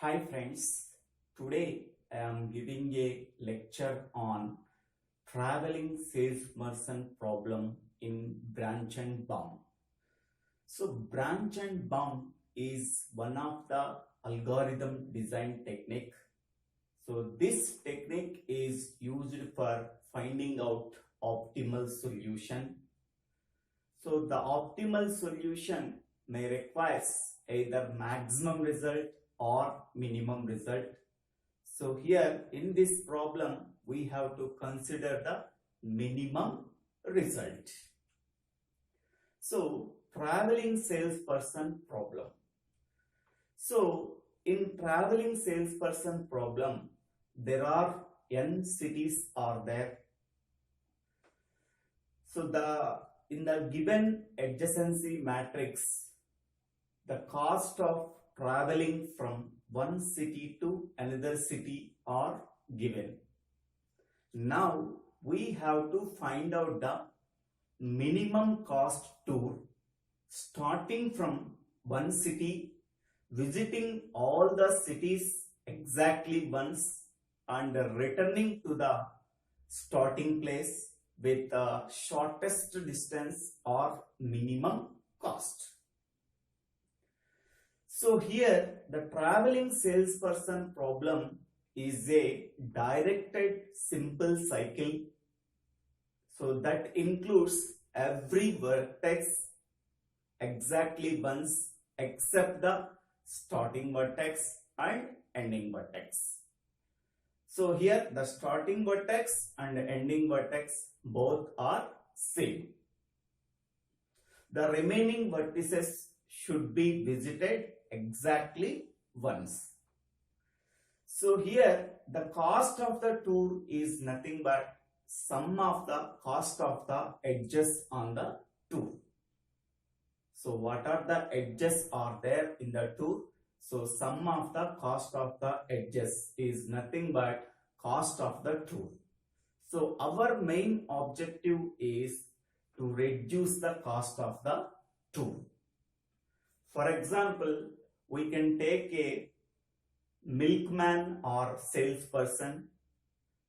Hi friends, today I am giving a lecture on traveling salesperson problem in branch and bound. So branch and bound is one of the algorithm design technique. So this technique is used for finding out optimal solution. So the optimal solution may require either maximum result or minimum result. So here in this problem we have to consider the minimum result. So traveling salesperson problem. So in traveling salesperson problem there are n cities are there. So in the given adjacency matrix, the cost of traveling from one city to another city are given. Now we have to find out the minimum cost tour starting from one city, visiting all the cities exactly once and returning to the starting place with the shortest distance or minimum cost. So here the traveling salesperson problem is a directed simple cycle. So that includes every vertex exactly once except the starting vertex and ending vertex. So here the starting vertex and ending vertex both are same. The remaining vertices should be visited exactly once. So here the cost of the tour is nothing but sum of the cost of the edges on the tour. So what are the edges are there in the tour? So sum of the cost of the edges is nothing but cost of the tour. So our main objective is to reduce the cost of the tour. For example, we can take a milkman or salesperson.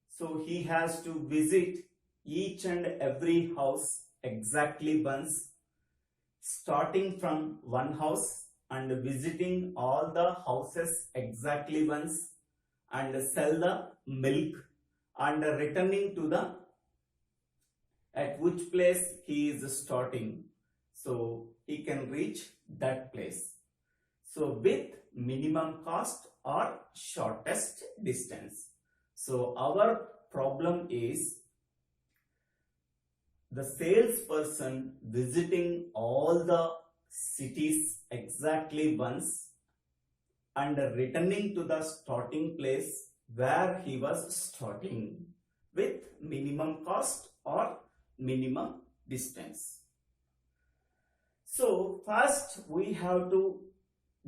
So he has to visit each and every house exactly once, starting from one house and visiting all the houses exactly once and sell the milk and returning to the at which place he is starting. So he can reach that place. So with minimum cost or shortest distance. So our problem is the salesperson visiting all the cities exactly once and returning to the starting place where he was starting with minimum cost or minimum distance. So first we have to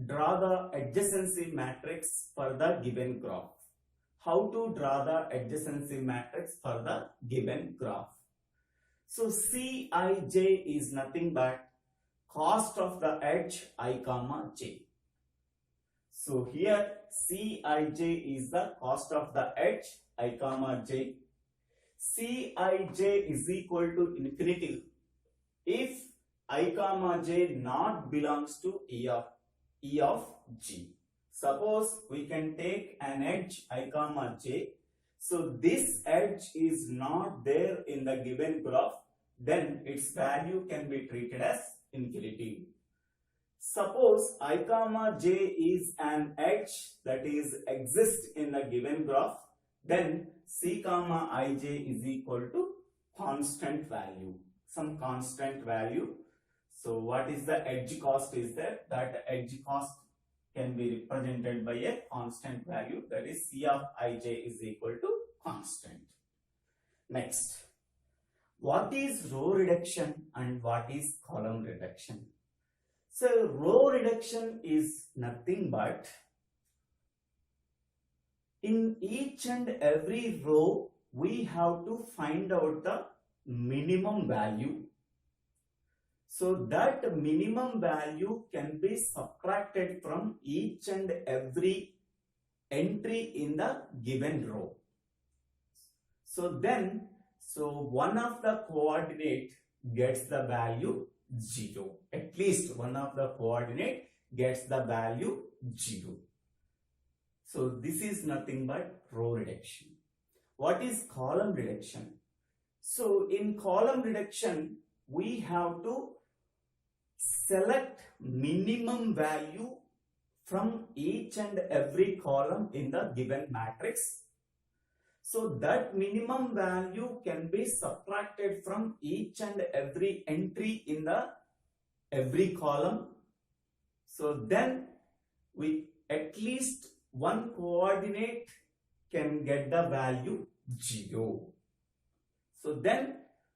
draw the adjacency matrix for the given graph. How to draw the adjacency matrix for the given graph? So Cij is nothing but cost of the edge I comma j. So here Cij is the cost of the edge I comma j. Cij is equal to infinity if I comma j not belongs to E of g. Suppose we can take an edge I comma j. So this edge is not there in the given graph, then its value can be treated as infinity. Suppose I comma j is an edge that is exist in the given graph, then C comma ij is equal to constant value, some constant value. So what is the edge cost is there? That edge cost can be represented by a constant value, that is C of ij is equal to constant. Next, what is row reduction and what is column reduction? So row reduction is nothing but in each and every row we have to find out the minimum value. So that minimum value can be subtracted from each and every entry in the given row. So one of the coordinate gets the value 0. At least one of the coordinate gets the value 0. So this is nothing but row reduction. What is column reduction? So in column reduction, we have to select minimum value from each and every column in the given matrix. So that minimum value can be subtracted from each and every entry in the every column. So then we at least one coordinate can get the value 0. So then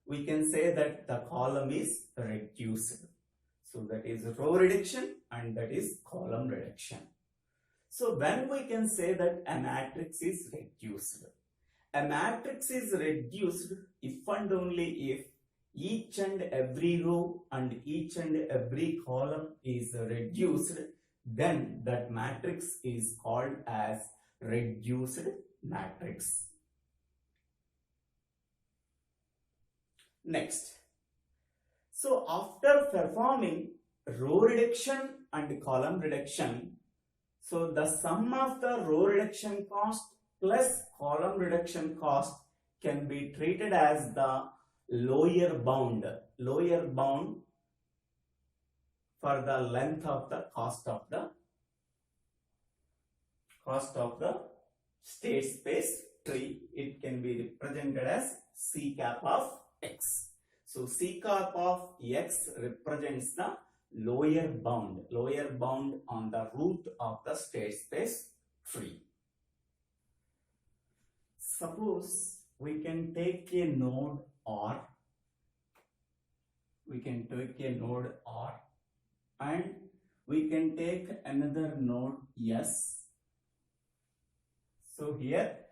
we can say that the column is reduced. So that is row reduction and that is column reduction. So when we can say that a matrix is reduced? A matrix is reduced if and only if each and every row and each and every column is reduced, then that matrix is called as reduced matrix. Next, so after performing row reduction and column reduction, so the sum of the row reduction cost plus column reduction cost can be treated as the lower bound for the length of the cost of the state space tree. It can be represented as C cap of x. So C cap of x represents the lower bound on the root of the state space tree. Suppose we can take a node R, and we can take another node S. So here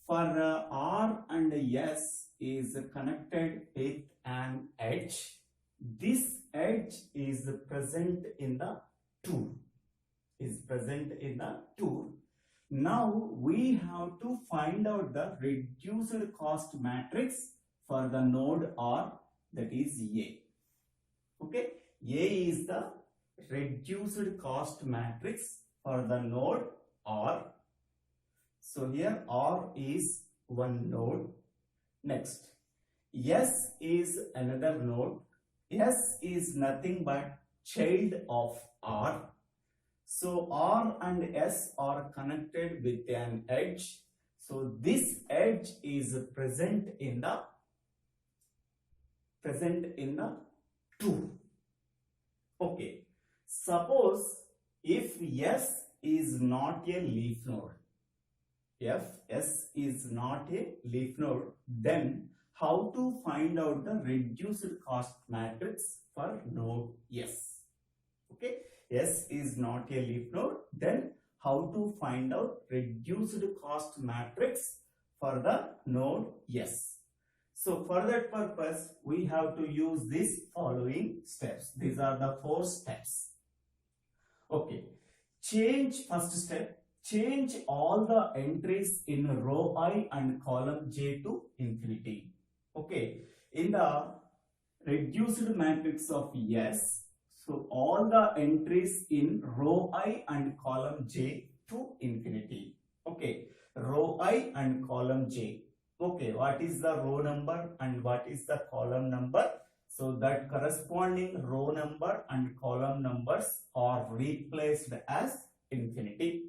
for R and S is connected with an edge. This edge is present in the tour. Now we have to find out the reduced cost matrix for the node R, that is A. Okay, A is the reduced cost matrix for the node R. So here R is one node. Next, S is another node. S is nothing but child of R. So R and S are connected with an edge. So this edge is present in the tour. Okay. Suppose if S is not a leaf node, then how to find out the reduced cost matrix for node S? Okay, S is not a leaf node, then how to find out reduced cost matrix for the node S? So for that purpose, we have to use these following steps. These are the 4 steps. Okay, first step, change all the entries in row I and column J to infinity. Okay, in the reduced matrix of S, so all the entries in row I and column J to infinity. Okay, row I and column J. Okay, what is the row number and what is the column number? So that corresponding row number and column numbers are replaced as infinity.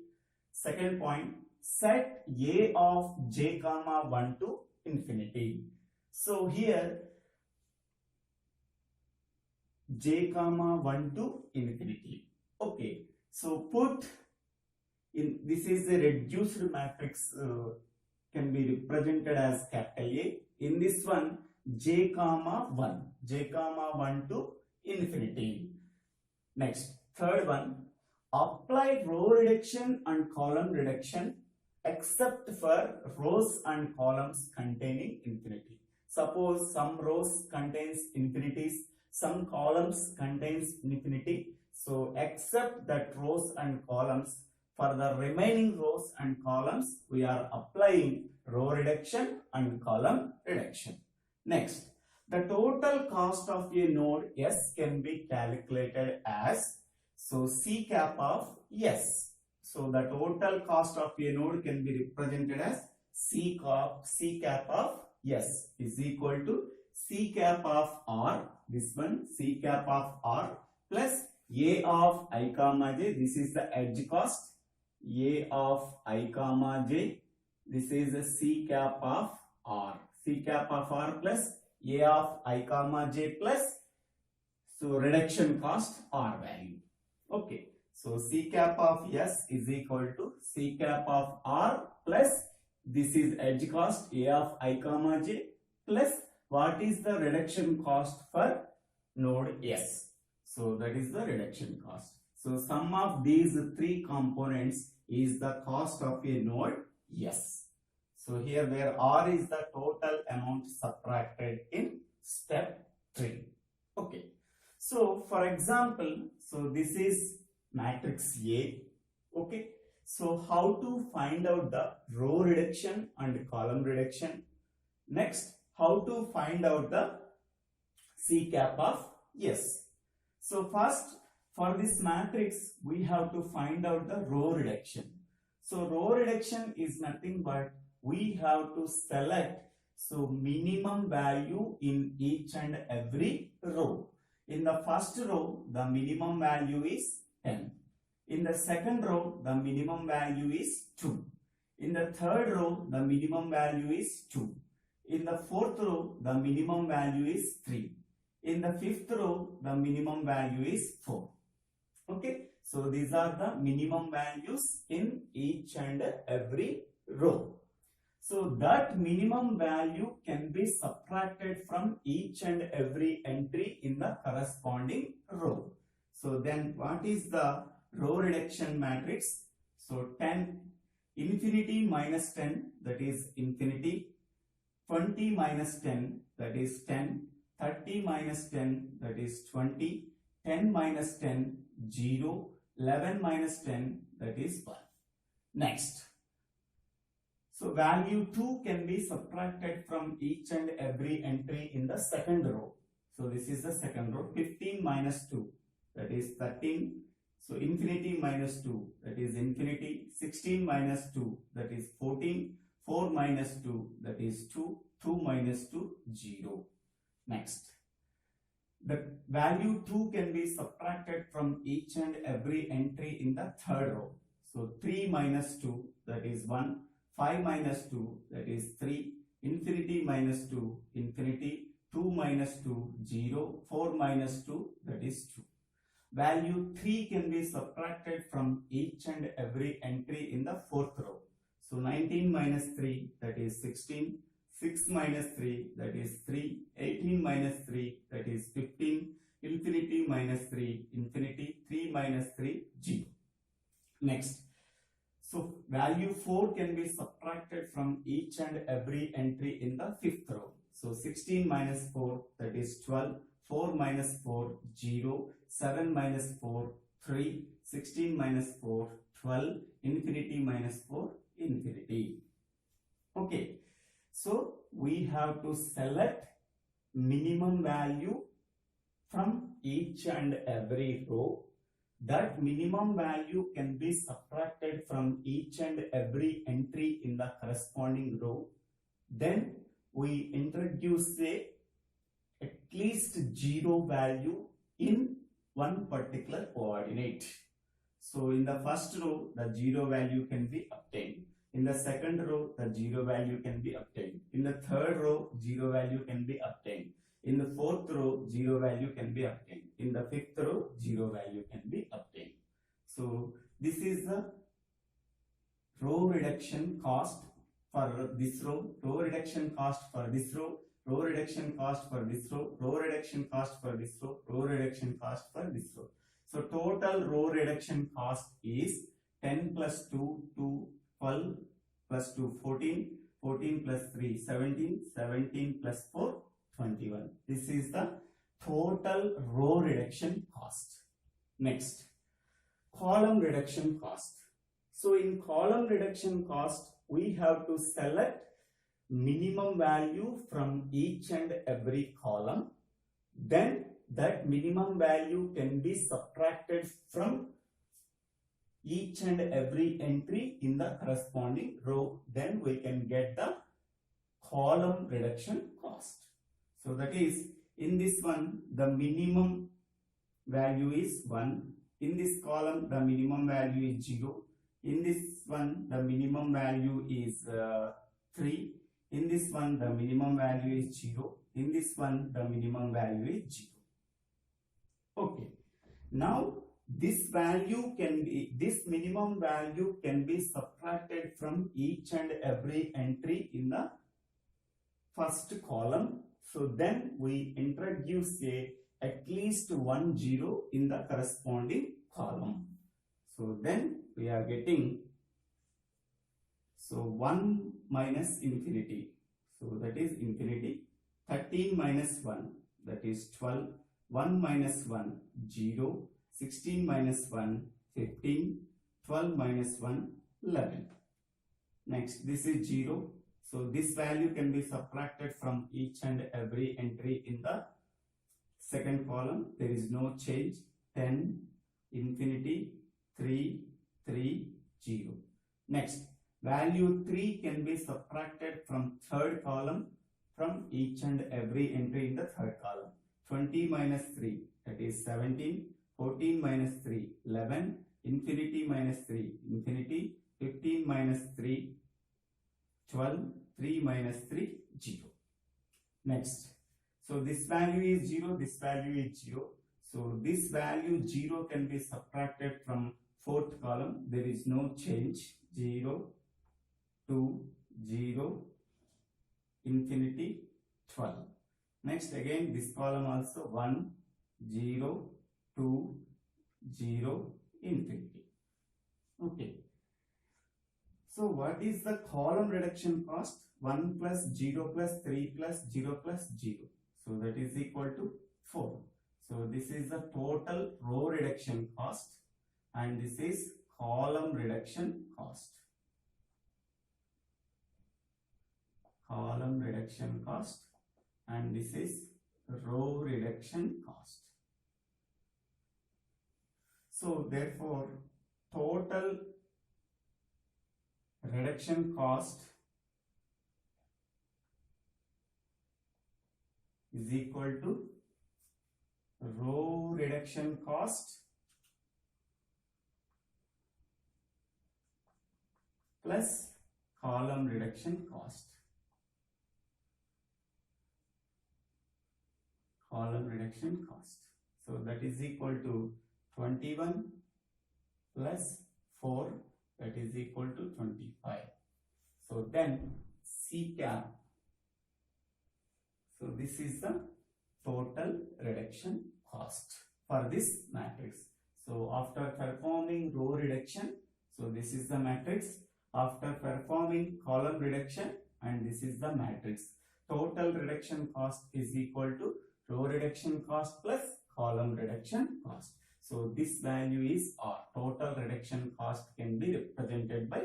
Second point, set A of j comma 1 to infinity. So here j comma 1 to infinity. Okay, so put in, this is a reduced matrix, can be represented as capital A. In this one, j comma 1 to infinity. Next, third one, apply row reduction and column reduction except for rows and columns containing infinity. Suppose some rows contains infinities, some columns contains infinity. So except that rows and columns for the remaining rows and columns, we are applying row reduction and column reduction. Next, the total cost of a node S can be calculated as, so C cap of S. So the total cost of a node can be represented as C cap of S is equal to C cap of R, this one C cap of R plus A of I comma j, this is the edge cost, A of I comma j, this is the C cap of R, C cap of R plus A of I comma j plus, so reduction cost R value. Okay, so C cap of S is equal to C cap of R plus, this is edge cost A of I comma j plus what is the reduction cost for node S. So that is the reduction cost. So sum of these three components is the cost of a node S. So here where R is the total amount subtracted in step 3. Okay. So for example, so this is matrix A. Okay. So how to find out the row reduction and column reduction? Next, how to find out the C cap of S. So first, for this matrix, we have to find out the row reduction. So row reduction is nothing but we have to select so minimum value in each and every row. In the first row, the minimum value is 10. In the second row, the minimum value is 2. In the third row, the minimum value is 2. In the fourth row, the minimum value is 3. In the fifth row, the minimum value is 4. Okay, so these are the minimum values in each and every row. So that minimum value can be subtracted from each and every entry in the corresponding row. So then what is the row reduction matrix? So 10, infinity minus 10, that is infinity, 20 minus 10, that is 10, 30 minus 10, that is 20, 10 minus 10, 0, 11 minus 10, that is 1. Next. So value 2 can be subtracted from each and every entry in the second row. So this is the second row. 15 minus 2, that is 13. So infinity minus 2, that is infinity. 16 minus 2, that is 14. 4 minus 2, that is 2. 2 minus 2, 0. Next. The value 2 can be subtracted from each and every entry in the third row. So 3 minus 2, that is 1. 5 minus 2, that is 3. Infinity minus 2, infinity. 2 minus 2, 0. 4 minus 2, that is 2. Value 3 can be subtracted from each and every entry in the fourth row. So 19 minus 3, that is 16. 6 minus 3, that is 3. 18 minus 3, that is 15. Infinity minus 3, infinity. 3 minus 3, 0. Next. So value 4 can be subtracted from each and every entry in the fifth row. So 16 minus 4, that is 12. 4 minus 4, 0. 7 minus 4, 3. 16 minus 4, 12. Infinity minus 4, infinity. Okay. So we have to select minimum value from each and every row. That minimum value can be subtracted from each and every entry in the corresponding row. Then we introduce at least 0 value in one particular coordinate. So in the first row, the 0 value can be obtained. In the second row, the 0 value can be obtained. In the third row, 0 value can be obtained. In the fourth row, 0 value can be obtained. In the fifth row, 0 value can be obtained. So this is the row reduction cost for this row, row reduction cost for this row, row reduction cost for this row, row reduction cost for this row, row reduction cost for this row. So total row reduction cost is 10 plus 2, 12 plus 2, 14, 14 plus 3, 17, 17 plus 4, 21. This is the total row reduction cost. Next, column reduction cost. So in column reduction cost, we have to select minimum value from each and every column. Then that minimum value can be subtracted from each and every entry in the corresponding row. Then we can get the column reduction cost. So that is, in this one, the minimum value is 1. In this column, the minimum value is 0. In this one, the minimum value is 3. In this one, the minimum value is 0. In this one, the minimum value is 0. Okay. Now, this minimum value can be subtracted from each and every entry in the first column. So then we introduce at least 1 0 in the corresponding column. So then we are getting 1 minus infinity. So that is infinity. 13 minus 1, that is 12. 1 minus 1, 0. 16 minus 1, 15. 12 minus 1, 11. Next, this is 0. So this value can be subtracted from each and every entry in the second column. There is no change. 10, infinity, 3, 3, 0. Next, value 3 can be subtracted from third column from each and every entry in the third column. 20 minus 3, that is 17. 14 minus 3, 11. Infinity minus 3, infinity. 15 minus 3, 12. 3 minus 3, 0. Next, so this value is 0, this value is 0. So this value 0 can be subtracted from fourth column. There is no change. 0, 2, 0, infinity, 12. Next, again this column also 1, 0, 2, 0, infinity. Okay. So what is the column reduction cost? 1 plus 0 plus 3 plus 0 plus 0. So that is equal to 4. So this is the total row reduction cost, and this is column reduction cost. Column reduction cost, and this is row reduction cost. So therefore, total reduction cost is equal to row reduction cost plus column reduction cost. Column reduction cost. So that is equal to 21 plus 4, that is equal to 25. So then C cap. So this is the total reduction cost for this matrix. So after performing row reduction, so this is the matrix. After performing column reduction, and this is the matrix. Total reduction cost is equal to row reduction cost plus column reduction cost. So this value is R. Total reduction cost can be represented by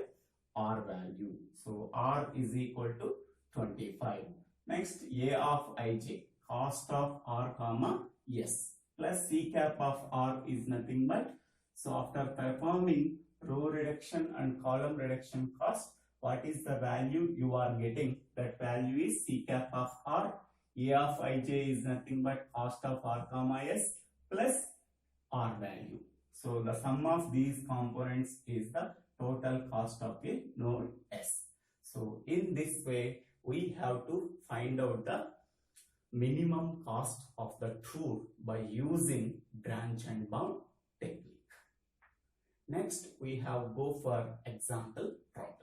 R value. So R is equal to 25. Next, A of ij, cost of R comma S, plus C cap of R is nothing but, so after performing row reduction and column reduction cost, what is the value you are getting? That value is C cap of R. A of ij is nothing but cost of R comma S plus R value. So the sum of these components is the total cost of a node S. So in this way, we have to find out the minimum cost of the tour by using branch and bound technique. Next, we have go for example problem.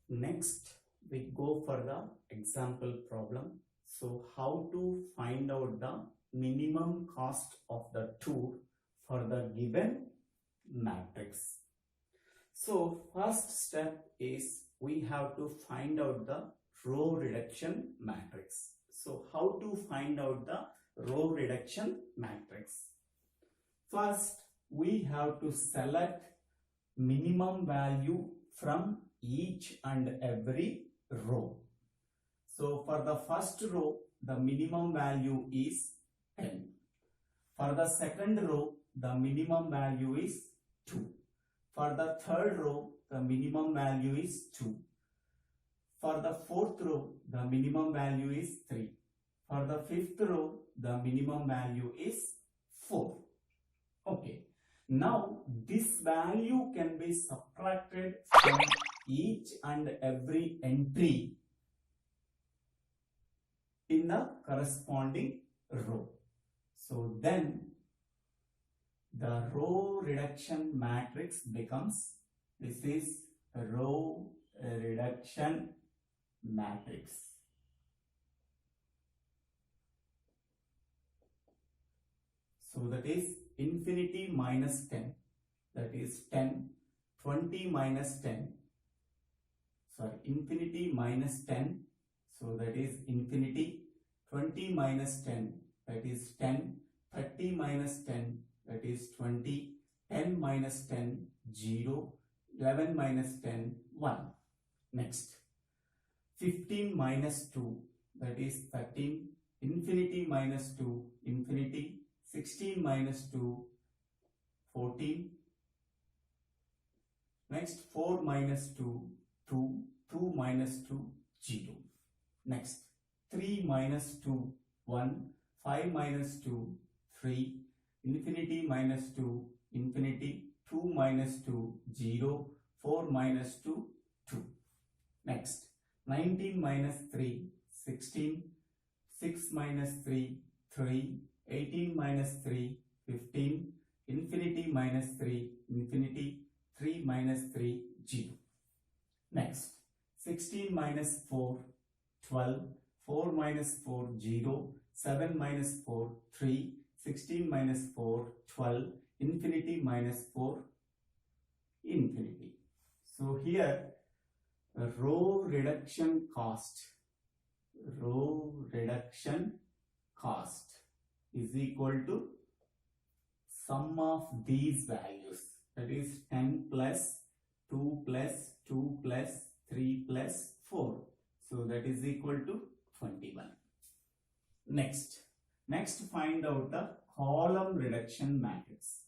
Next, we go for the example problem. So how to find out the minimum cost of the tour for the given matrix. So first step is we have to find out the row reduction matrix. So how to find out the row reduction matrix? First, we have to select minimum value from each and every row. So for the first row, the minimum value is 10. For the second row, the minimum value is 2. For the third row, the minimum value is 2. For the fourth row, the minimum value is 3. For the fifth row, the minimum value is 4. Okay. Now, this value can be subtracted from each and every entry in the corresponding row. So then the row reduction matrix becomes, this is row reduction matrix. So that is infinity minus 10, that is 10, 20 minus 10, infinity minus 10, so that is infinity, 20 minus 10, that is 10, 30 minus 10, that is 20, 10 minus 10, 0, 11 minus 10, 1. Next, 15 minus 2, that is 13, infinity minus 2, infinity, 16 minus 2, 14. Next, 4 minus 2, 2, 2 minus 2, 0. Next, 3 minus 2, 1, 5 minus 2, 3, infinity minus 2, infinity, 2 minus 2, 0, 4 minus 2, 2. Next, 19 minus 3, 16, 6 minus 3, 3, 18 minus 3, 15, infinity minus 3, infinity, 3 minus 3, 0. Next, 16 minus 4, 12, 4 minus 4, 0, 7 minus 4, 3, 16 minus 4, 12, infinity minus 4, infinity. So here, the row reduction cost is equal to sum of these values, that is 10 plus 2 plus 2 plus 3 plus 4. So that is equal to 21. Next find out the column reduction matrix.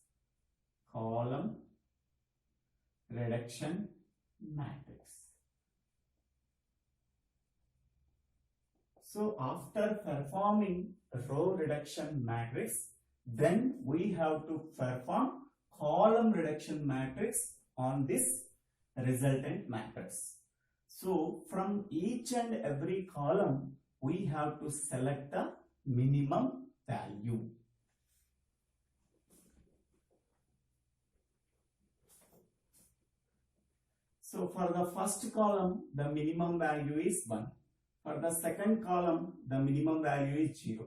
Column reduction matrix. So after performing row reduction matrix, then we have to perform column reduction matrix on this resultant matrix. So from each and every column, we have to select the minimum value. So for the first column, the minimum value is 1. For the second column, the minimum value is 0.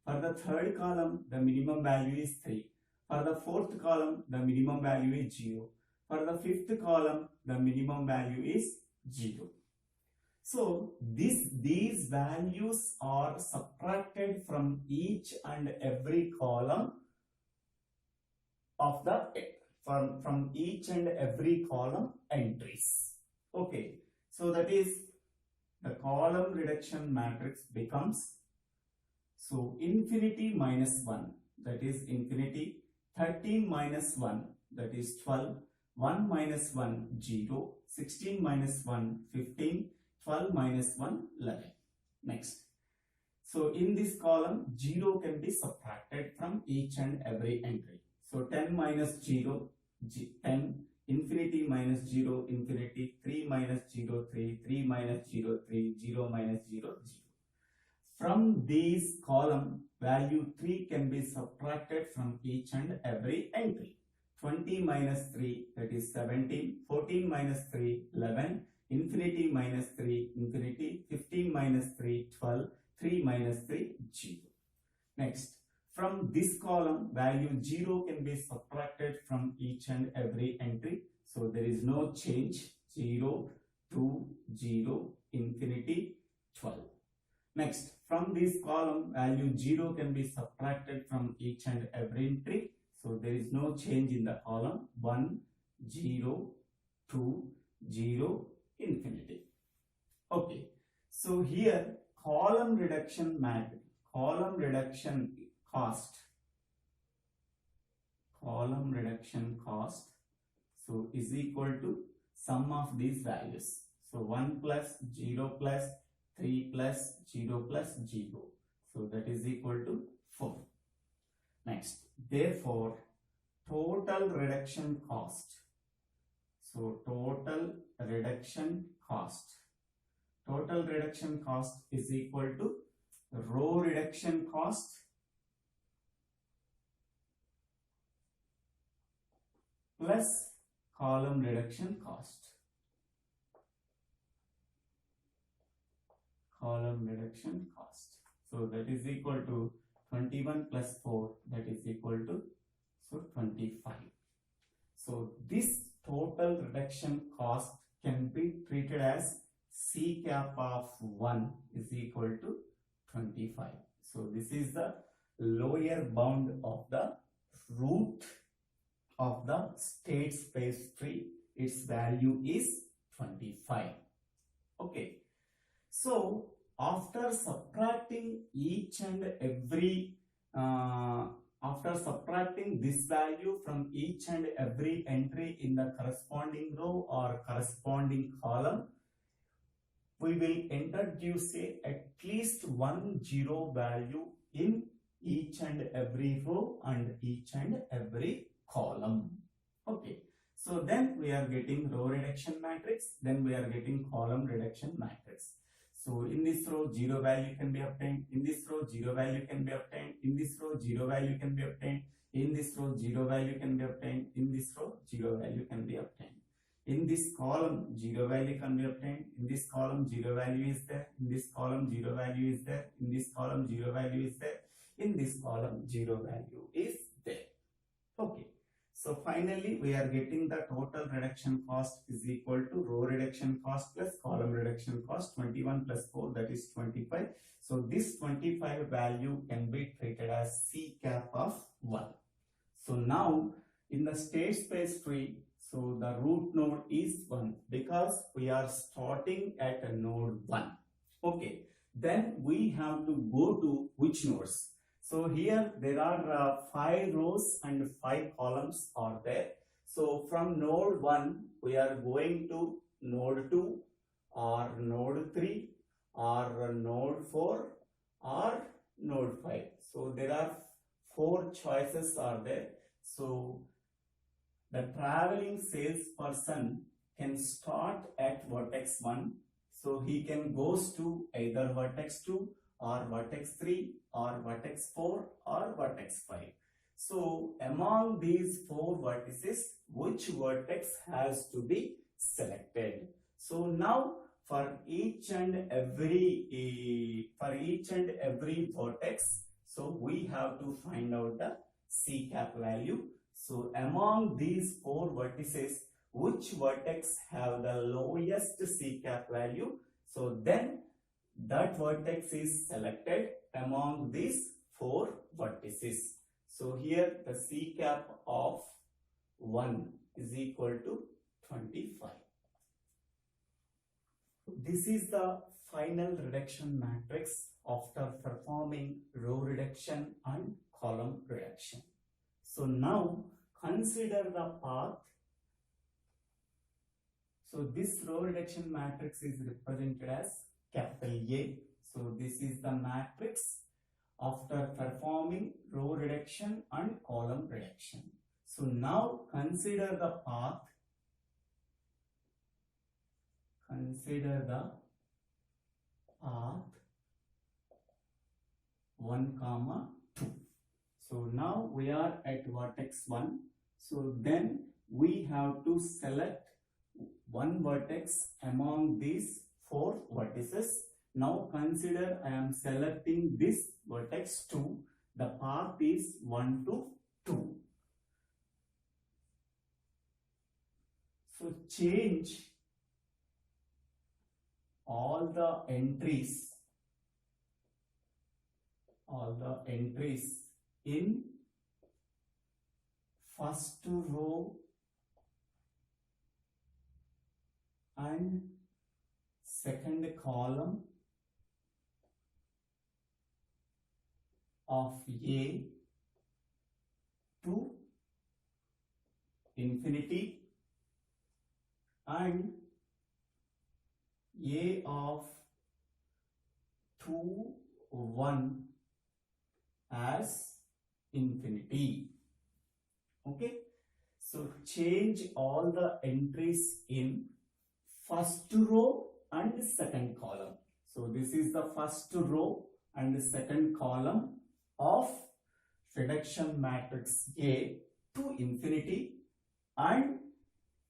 For the third column, the minimum value is 3. For the fourth column, the minimum value is 0. For the fifth column, the minimum value is 0. So these values are subtracted from each and every column of the from each and every column entries. Okay, so that is the column reduction matrix becomes, so infinity minus 1, that is infinity, 13 minus 1, that is 12, 1 minus 1, 0, 16 minus 1, 15, 12 minus 1, 11. Next, so in this column, 0 can be subtracted from each and every entry. So 10 minus 0, 10, infinity minus 0, infinity, 3 minus 0, 3, 3 minus 0, 3, 0 minus 0, 0. From these column, value 3 can be subtracted from each and every entry. 20 minus 3, that is 17, 14 minus 3, 11, infinity minus 3, infinity, 15 minus 3, 12, 3 minus 3, 0. Next, from this column, value 0 can be subtracted from each and every entry. So there is no change, 0, 2, 0, infinity, 12. Next, from this column, value 0 can be subtracted from each and every entry. So there is no change in the column. 1, 0, 2, 0, infinity. Okay. So here, column reduction matrix, column reduction cost. Column reduction cost, so is equal to sum of these values. So 1 plus 0 plus 3 plus 0 plus 0. So that is equal to 4. Next, therefore, total reduction cost. So total reduction cost. Total reduction cost is equal to row reduction cost plus column reduction cost. Column reduction cost. So that is equal to 21 plus 4, that is equal to 25. So this total reduction cost can be treated as C cap of 1 is equal to 25. So this is the lower bound of the root of the state space tree. Its value is 25. Okay. So after subtracting each and every after subtracting this value from each and every entry in the corresponding row or corresponding column, we will introduce at least one 0 value in each and every row and each and every column. Okay. So then we are getting row reduction matrix, then we are getting column reduction matrix. So in this row, 0 value can be obtained. In this row, 0 value can be obtained. In this row, 0 value can be obtained. In this row, 0 value can be obtained. In this row, 0 value can be obtained. In this column, 0 value can be obtained. In this column, 0 value is there. In this column, 0 value is there. In this column, 0 value is there. In this column, 0 value is there. Okay. So finally, we are getting the total reduction cost is equal to row reduction cost plus column reduction cost. 21 plus 4, that is 25. So this 25 value can be treated as C cap of 1. So now in the state space tree, so the root node is 1 because we are starting at a node 1. Okay. Then we have to go to which nodes? So here there are 5 rows and 5 columns are there. So from node 1 we are going to node 2 or node 3 or node 4 or node 5. So there are 4 choices are there. So the traveling salesperson can start at vertex 1. So he can goes to either vertex 2 or vertex 3 or vertex 4 or vertex 5. So among these 4 vertices, which vertex has to be selected? So now for each and every vertex, so we have to find out the C cap value. So among these 4 vertices, which vertex have the lowest C cap value? So then that vertex is selected among these 4 vertices. So here the C cap of 1 is equal to 25. This is the final reduction matrix after performing row reduction and column reduction. So now consider the path. So this row reduction matrix is represented as capital A. So this is the matrix after performing row reduction and column reduction. So now consider the path. Consider the path 1, 2. So now we are at vertex 1. So then we have to select one vertex among these 4 vertices. Now consider I am selecting this vertex 2. The path is 1 to 2. So change all the entries in first row and second column of A to infinity and A of 2, 1 as infinity. Okay, so change all the entries in first row and second column. So this is the first row and the second column of reduction matrix A to infinity and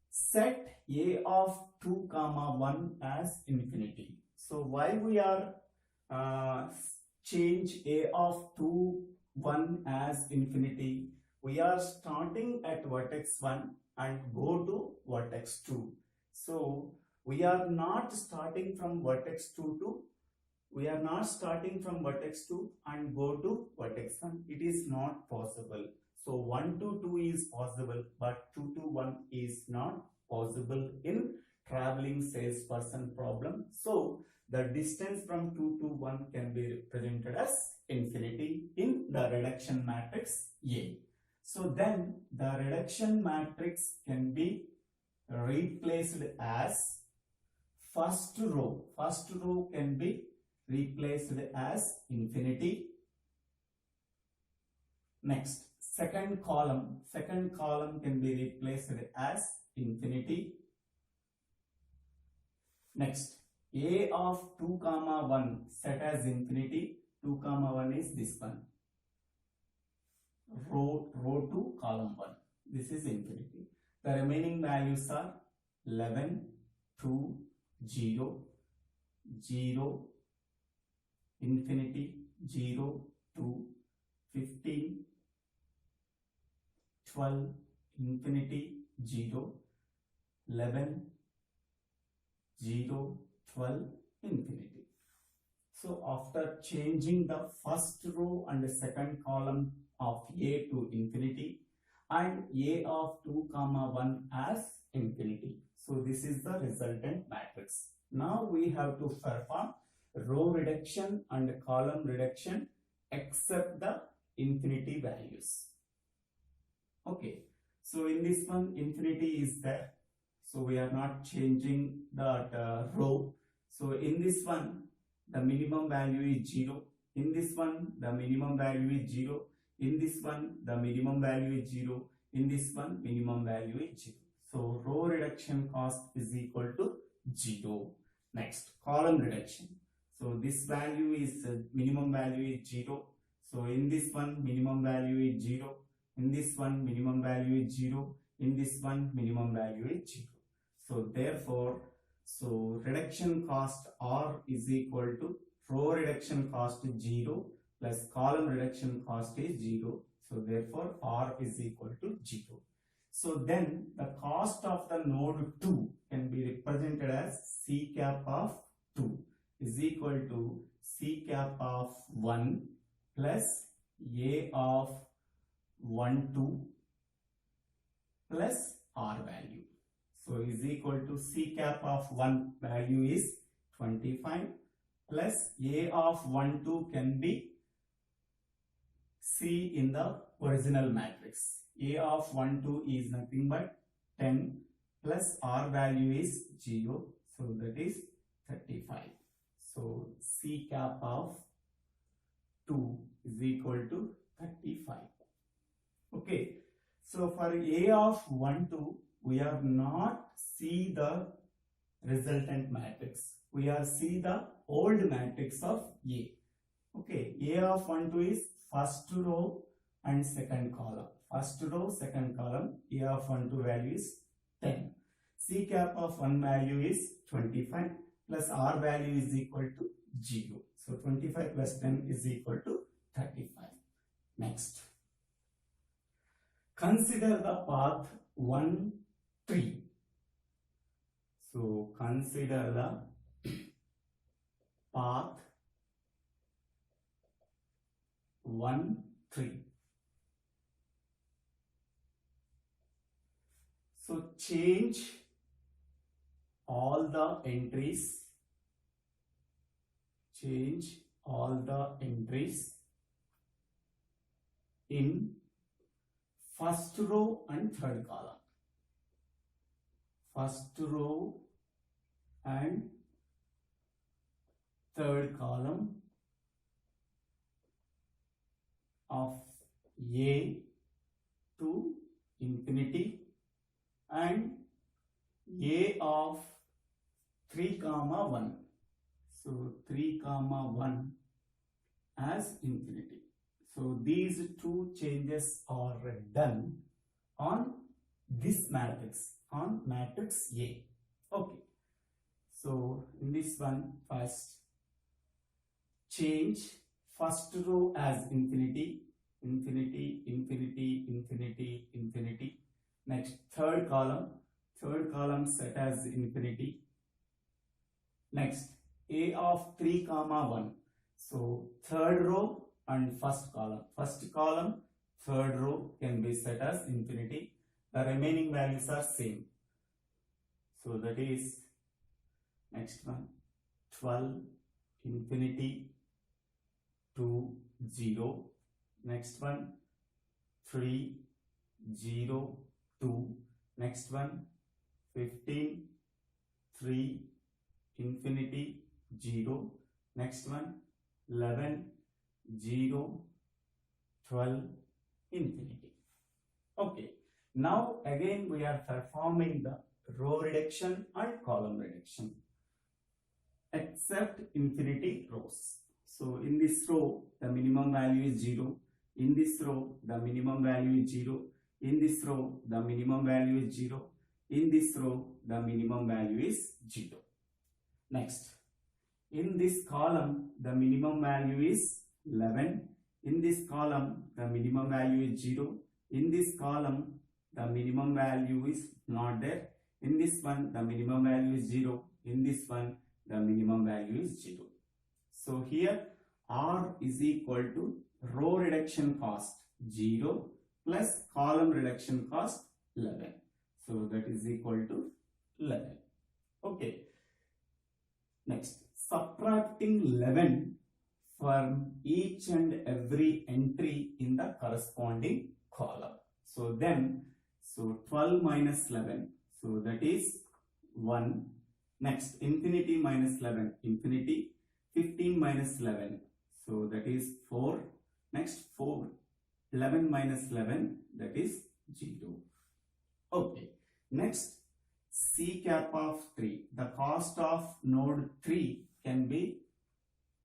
set A of 2, 1 as infinity. So why we are change A of 2, 1 as infinity? We are starting at vertex 1 and go to vertex 2. So we are not starting from vertex 2 to and go to vertex 1. It is not possible. So 1 to 2 is possible, but 2 to 1 is not possible in traveling salesperson problem. So the distance from 2 to 1 can be represented as infinity in the reduction matrix A. So then the reduction matrix can be replaced as first row. First row can be replaced as infinity. Next, second column can be replaced as infinity. Next, A of 2, 1 set as infinity. 2, 1 is this one. Row 2, column 1. This is infinity. The remaining values are 11, 2, 0, 0, infinity, 0, 2, 15, 12, infinity, 0, 11, 0, 12, infinity. So after changing the first row and the second column of A to infinity and A of 2, 1 as infinity. So this is the resultant matrix. Now we have to perform row reduction and column reduction except the infinity values. Okay, so in this one infinity is there, so we are not changing that row. So in this one the minimum value is 0, in this one the minimum value is 0, in this one the minimum value is 0, in this one minimum value is 0. So row reduction cost is equal to 0. Next, column reduction. So this value is minimum value is 0. So in this one minimum value is 0. In this one minimum value is 0. In this one minimum value is 0. So therefore, reduction cost R is equal to row reduction cost is 0 plus column reduction cost is 0. So therefore R is equal to 0. So then the cost of the node 2 can be represented as C cap of 2 is equal to C cap of 1 plus A of 1, 2 plus R value. So is equal to C cap of 1 value is 25 plus A of 1, 2 can be C in the original matrix. A of 1, 2 is nothing but 10 plus R value is 0. So that is 35. So C cap of 2 is equal to 35. Okay. So for A of 1, 2, we are not see the resultant matrix. We are see the old matrix of A. Okay. A of 1, 2 is first row and second column. First row, second column. A of 1, 2 value is 10. C cap of 1 value is 25 plus R value is equal to 0. So 25 plus 10 is equal to 35. Next. Consider the path 1, 3. So consider the path 1, 3. So change all the entries. Change all the entries in first row and third column. First row and third column of A to infinity and A of 3, 1. So 3, 1 as infinity. So these two changes are done on this matrix, on matrix A. Okay. So in this one, first change first row as infinity, infinity, infinity, infinity, infinity. Next third column set as infinity. Next A of 3, 1. So third row and first column, third row can be set as infinity. The remaining values are same. So that is next one 12 infinity to 0. Next one 3 0 2. Next one 15 3 infinity 0. Next one 11 0 12 infinity. Okay. Now again we are performing the row reduction and column reduction except infinity rows. So in this row the minimum value is 0. In this row the minimum value is 0. In this row the minimum value is 0. In this row the minimum value is 0. Next, in this column the minimum value is 11. In this column the minimum value is 0. In this column the minimum value is not there. In this one the minimum value is 0. In this one the minimum value is 0. So here R is equal to row reduction cost 0 plus column reduction cost 11. So that is equal to 11. Okay. Next, subtracting 11 from each and every entry in the corresponding column. So then, 12 minus 11. So that is 1. Next, infinity minus 11. Infinity. 15 minus 11. So that is 4. Next, 4. 11 minus 11. That is 0. Okay. Next, C cap of 3. The cost of node 3 can be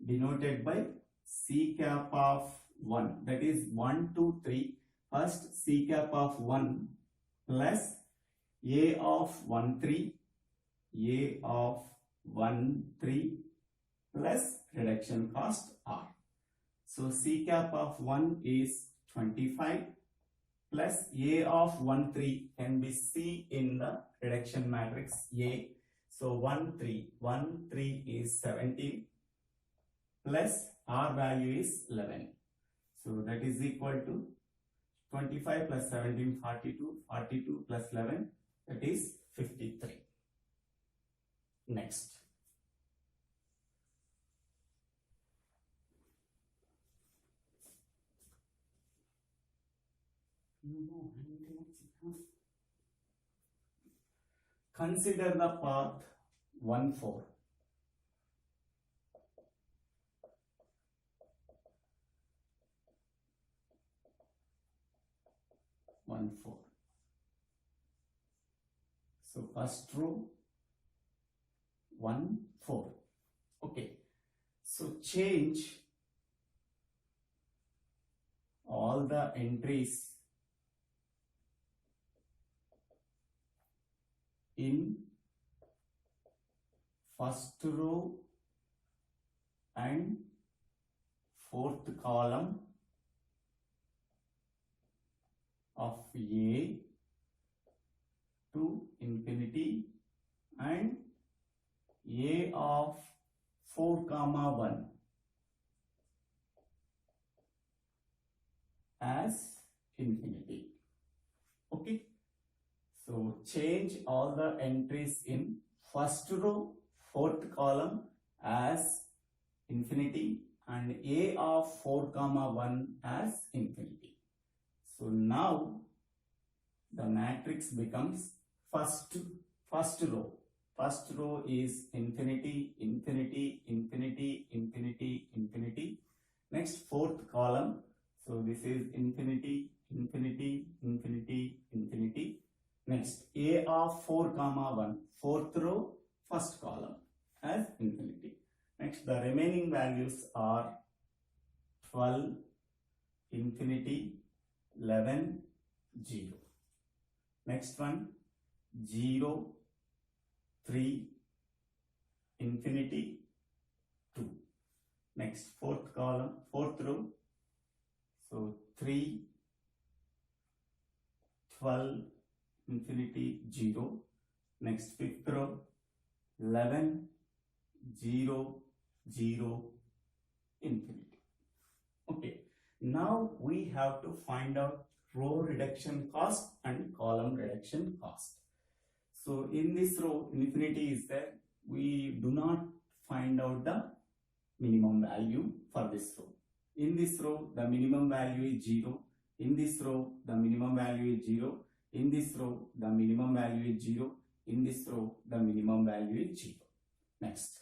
denoted by C cap of 1. That is 1, 2, 3. First C cap of 1 plus A of 1, 3. A of 1, 3 plus reduction cost R. So C cap of 1 is 25 plus A of 1, 3 can be C in the reduction matrix A. So 1, 3. 1, 3 is 17 plus R value is 11. So that is equal to 25 plus 17, 42. 42 plus 11, that is 53. Next. Consider the path 1, 4. So first row 1, 4. Okay. So change all the entries in first row and fourth column of A to infinity and A of 4 comma 1 as infinity. Okay, so change all the entries in first row, fourth column as infinity and A of 4 comma 1 as infinity. So now the matrix becomes first row. First row is infinity, infinity, infinity, infinity, infinity. Next fourth column. So this is infinity, infinity, infinity, infinity. Next A of 4 comma 1, fourth row, first column as infinity. Next the remaining values are 12, infinity, 11, 0. Next one 0, 3, infinity, 2. Next fourth column, fourth row. So 3, 12, infinity, 0. Next fifth row 11, 0, 0, infinity. Okay, now we have to find out row reduction cost and column reduction cost. So in this row infinity is there, we do not find out the minimum value for this row. In this row the minimum value is 0. In this row the minimum value is 0. In this row the minimum value is 0. In this row the minimum value is 0. Next,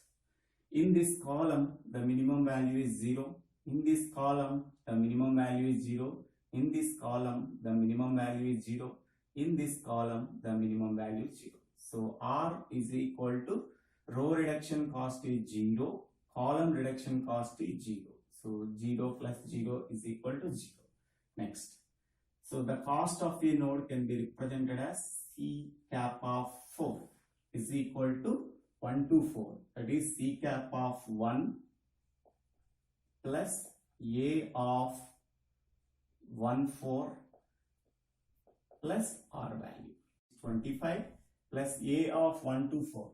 in this column the minimum value is 0. In this column the minimum value is 0. In this column the minimum value is 0. In this column the minimum value is 0. So R is equal to row reduction cost is 0, column reduction cost is 0. So 0 plus 0 is equal to 0. Next, so the cost of a node can be represented as C cap of 4 is equal to 1 to 4. That is C cap of 1 plus A of 1 4 plus R value. 25 plus A of 1 to 4.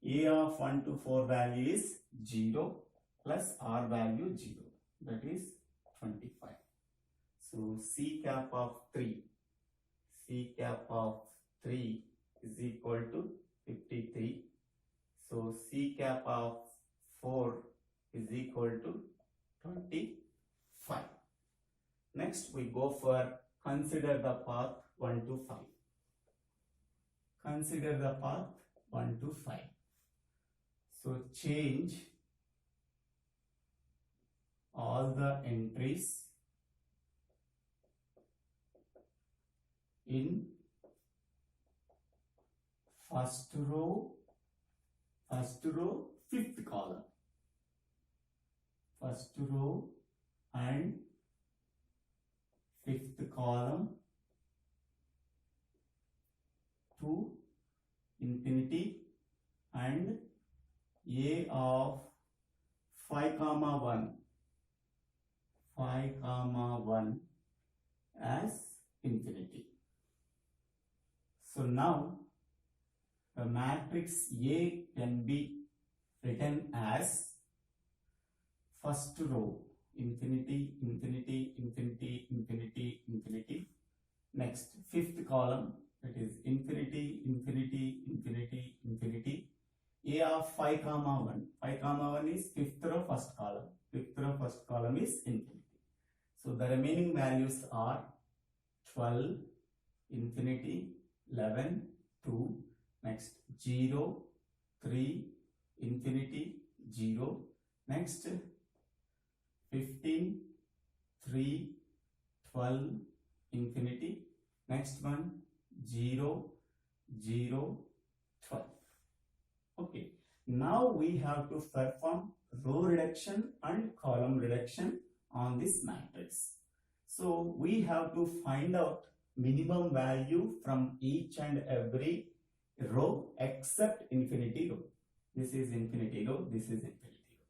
A of 1 to 4 value is 0 plus R value 0. That is 25. So C cap of 3. C cap of 3 is equal to 53. So C cap of 4 is equal to 25. Next we go for consider the path 1 to 5. Consider the path 1 to 5. So change all the entries in first row, fifth column. First row and fifth column to infinity and A of 5 comma 1 as infinity. So now the matrix A can be written as first row infinity, infinity, infinity, infinity, infinity. Next fifth column, that is infinity, infinity, infinity, infinity. A of 5 comma 1. 5 comma 1 is fifth row first column. Fifth row first column is infinity. So the remaining values are 12, infinity, 11, 2. Next 0, 3, infinity, 0. Next 15, 3, 12, infinity. Next one 0, 0, 12. Okay, now we have to perform row reduction and column reduction on this matrix. So we have to find out minimum value from each and every row except infinity row. This is infinity row, this is infinity row.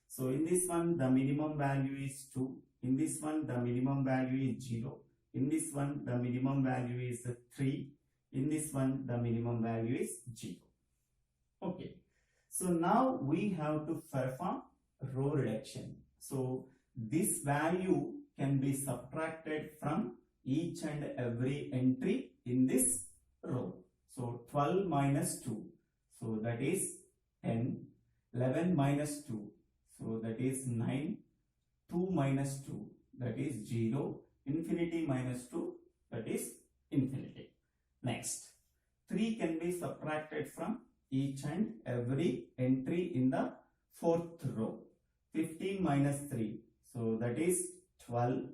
So in this one the minimum value is 2. In this one the minimum value is 0. In this one the minimum value is 3. In this one the minimum value is 0. Okay, So now we have to perform row reduction. So this value can be subtracted from each and every entry in this row. So 12 minus 2, so that is 10. 11 minus 2, so that is 9. 2 minus 2, that is 0. Infinity minus 2, that is infinity. Next, 3 can be subtracted from each and every entry in the fourth row. 15 minus 3, so that is 12.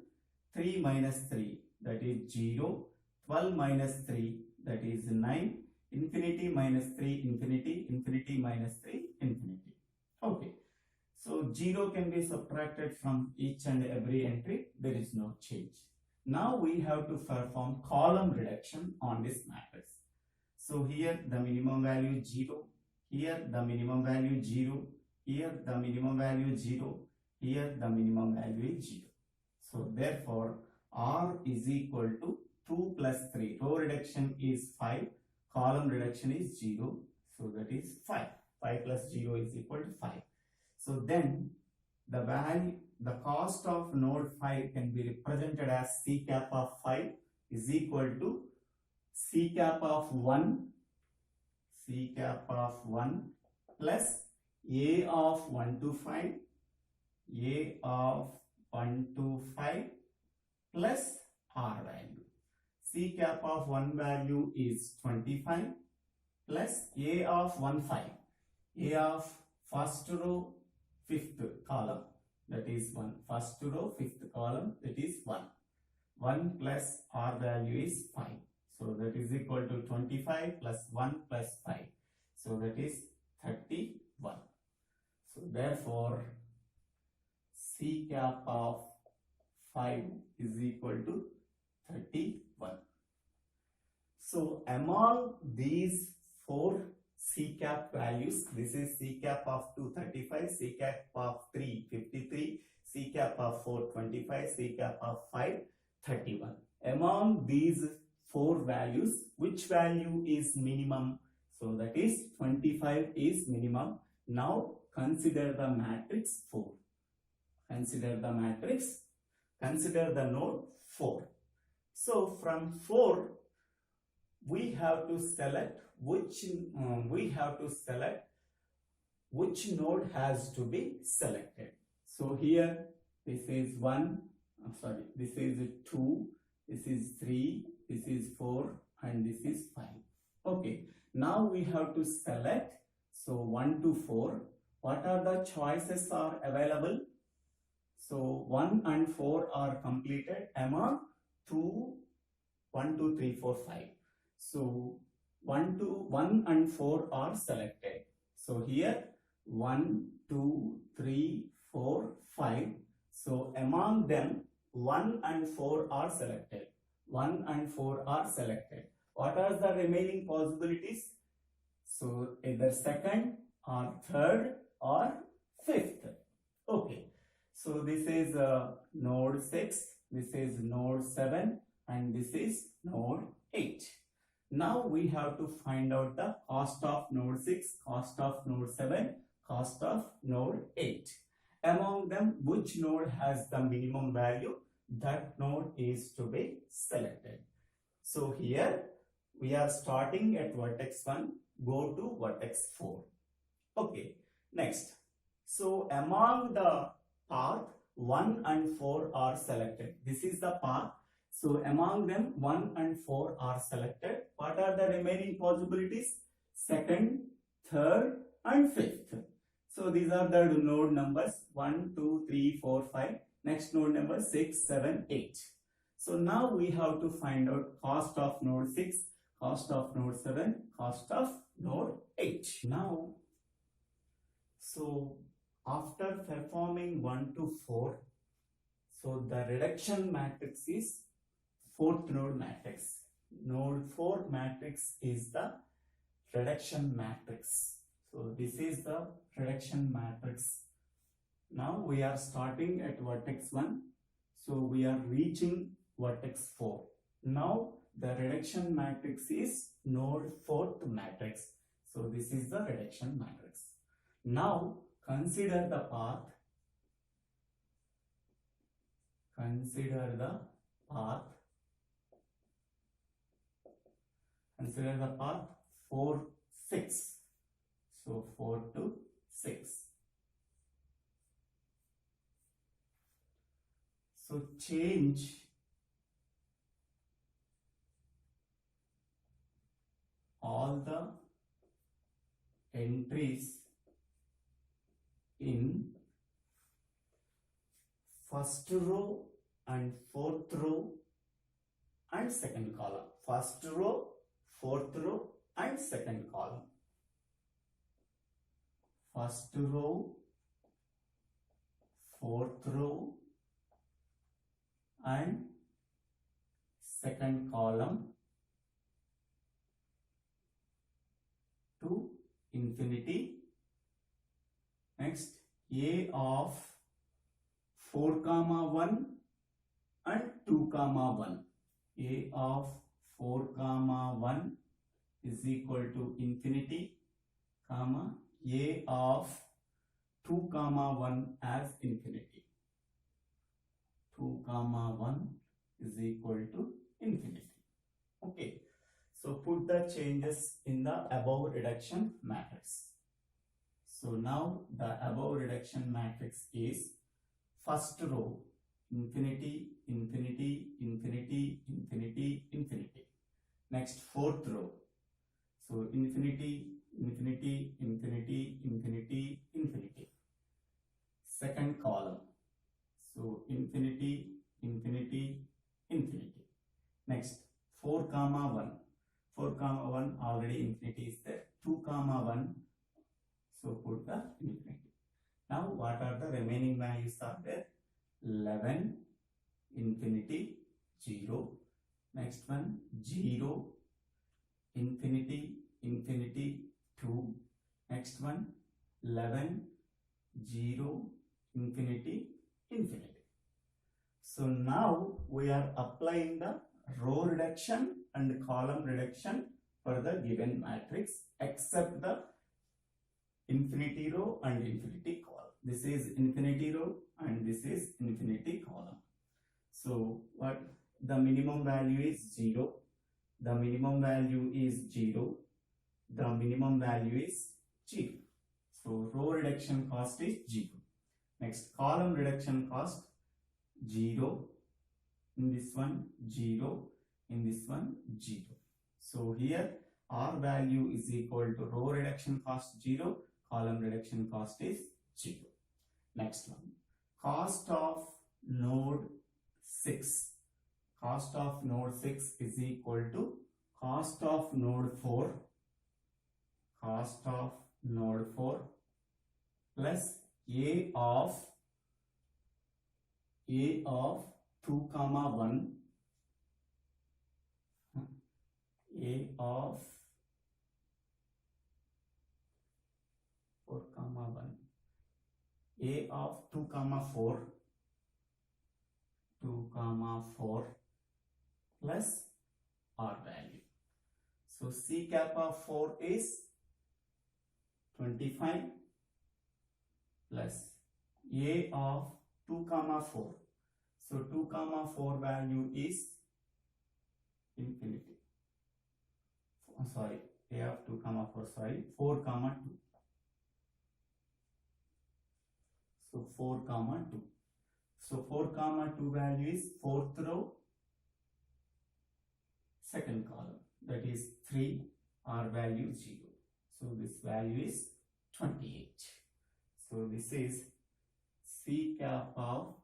3 minus 3, that is 0. 12 minus 3, that is 9. Infinity minus 3, infinity. Infinity minus 3, infinity. Okay. So 0 can be subtracted from each and every entry. There is no change. Now we have to perform column reduction on this matrix. So here the minimum value 0. Here the minimum value 0. Here the minimum value 0. Here the minimum value is 0. So therefore R is equal to 2 plus 3. Row reduction is 5. Column reduction is 0. So that is 5. 5 plus 0 is equal to 5. So then the value, the cost of node 5 can be represented as C cap of 5 is equal to C cap of 1, C cap of 1 plus A of 1 to 5, A of 1 to 5 plus R value. C cap of 1 value is 25 plus A of 1 5. A of first row, fifth column, that is 1. First row, fifth column, that is 1. 1 plus R value is 5. So that is equal to 25 plus 1 plus 5. So that is 31. So therefore, C cap of 5 is equal to 31. So among these 4 C cap values, this is C cap of 2 35, C cap of 3 53, C cap of 4 25, C cap of 5 31. Among these 4 values, which value is minimum? So that is 25 is minimum. Now consider the matrix 4. Consider the matrix, consider the node 4. So from 4, we have to select which node has to be selected. So here this is 1, this is 2, this is 3, this is 4, and this is 5. Okay, now we have to select. So 1 to 4, what are the choices are available? So 1 and 4 are completed among 1, 2, 3, 4, 5. So 1 and 4 are selected. So here 1, 2, 3, 4, 5. So among them 1 and 4 are selected. 1 and 4 are selected. What are the remaining possibilities? So either second or third or fifth. Okay. So this is node 6, this is node 7, and this is node 8. Now we have to find out the cost of node 6, cost of node 7, cost of node 8. Among them, which node has the minimum value? That node is to be selected. So here we are starting at vertex 1, go to vertex 4. Okay, next. So among the path 1 and 4 are selected. This is the path. So among them 1 and 4 are selected. What are the remaining possibilities? Second, third, and fifth. So these are the node numbers 1, 2, 3, 4, 5. Next node number 6, 7, 8. So now we have to find out cost of node 6, cost of node 7, cost of node 8. Now, so after performing 1 to 4, so the reduction matrix is fourth node matrix. Node 4 matrix is the reduction matrix. So this is the reduction matrix. Now we are starting at vertex 1. So we are reaching vertex 4. Now the reduction matrix is node 4th matrix. So this is the reduction matrix. Now consider the path. Consider the path. Consider the path 4, 6. So 4 to 6. So change all the entries in first row and fourth row and second column. First row, fourth row and second column. First row, fourth row and second column to infinity. Next, A of 4, 1 and 2, 1. A of 4, 1 is equal to infinity, comma, A of 2, 1 as infinity. 2, 1 is equal to infinity. Okay. So put the changes in the above reduction matrix. So now the above reduction matrix is first row infinity, infinity, infinity, infinity, infinity. Next fourth row. So infinity, infinity, infinity, infinity, infinity. Second column. So infinity, infinity, infinity. Next 4, 1. 4, 1 already infinity is there. 2, 1. So put the infinity. Now what are the remaining values are there? 11, infinity, 0. Next one 0, infinity, infinity, 2. Next one 11, 0, infinity, infinity. So now we are applying the row reduction and column reduction for the given matrix except the infinity row and infinity column. This is infinity row and this is infinity column. So what the minimum value is 0. The minimum value is 0. The minimum value is 0. So row reduction cost is 0. Next column reduction cost 0. In this one 0. In this one 0. So here R value is equal to row reduction cost 0. Column reduction cost is 0. Next one. Cost of node 6. Cost of node 6 is equal to cost of node 4. Cost of node 4 plus A of 2, 1. A of 4, 1. A of 2, 4. 2, 4 plus R value. So C cap of 4 is 25 plus A of 2, 4. So 2, 4 value is infinity. Sorry, A of 2, 4, sorry, 4, 2. So 4, 2. So 4, 2 value is fourth row, second column. That is 3, R value 0. So this value is 28. So this is C cap of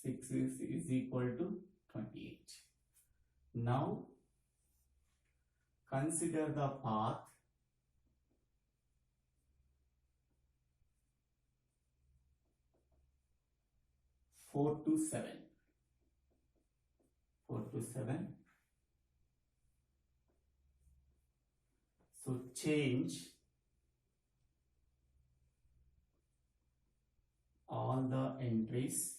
6 is equal to 28. Now consider the path four to 7. 4 to 7. So change all the entries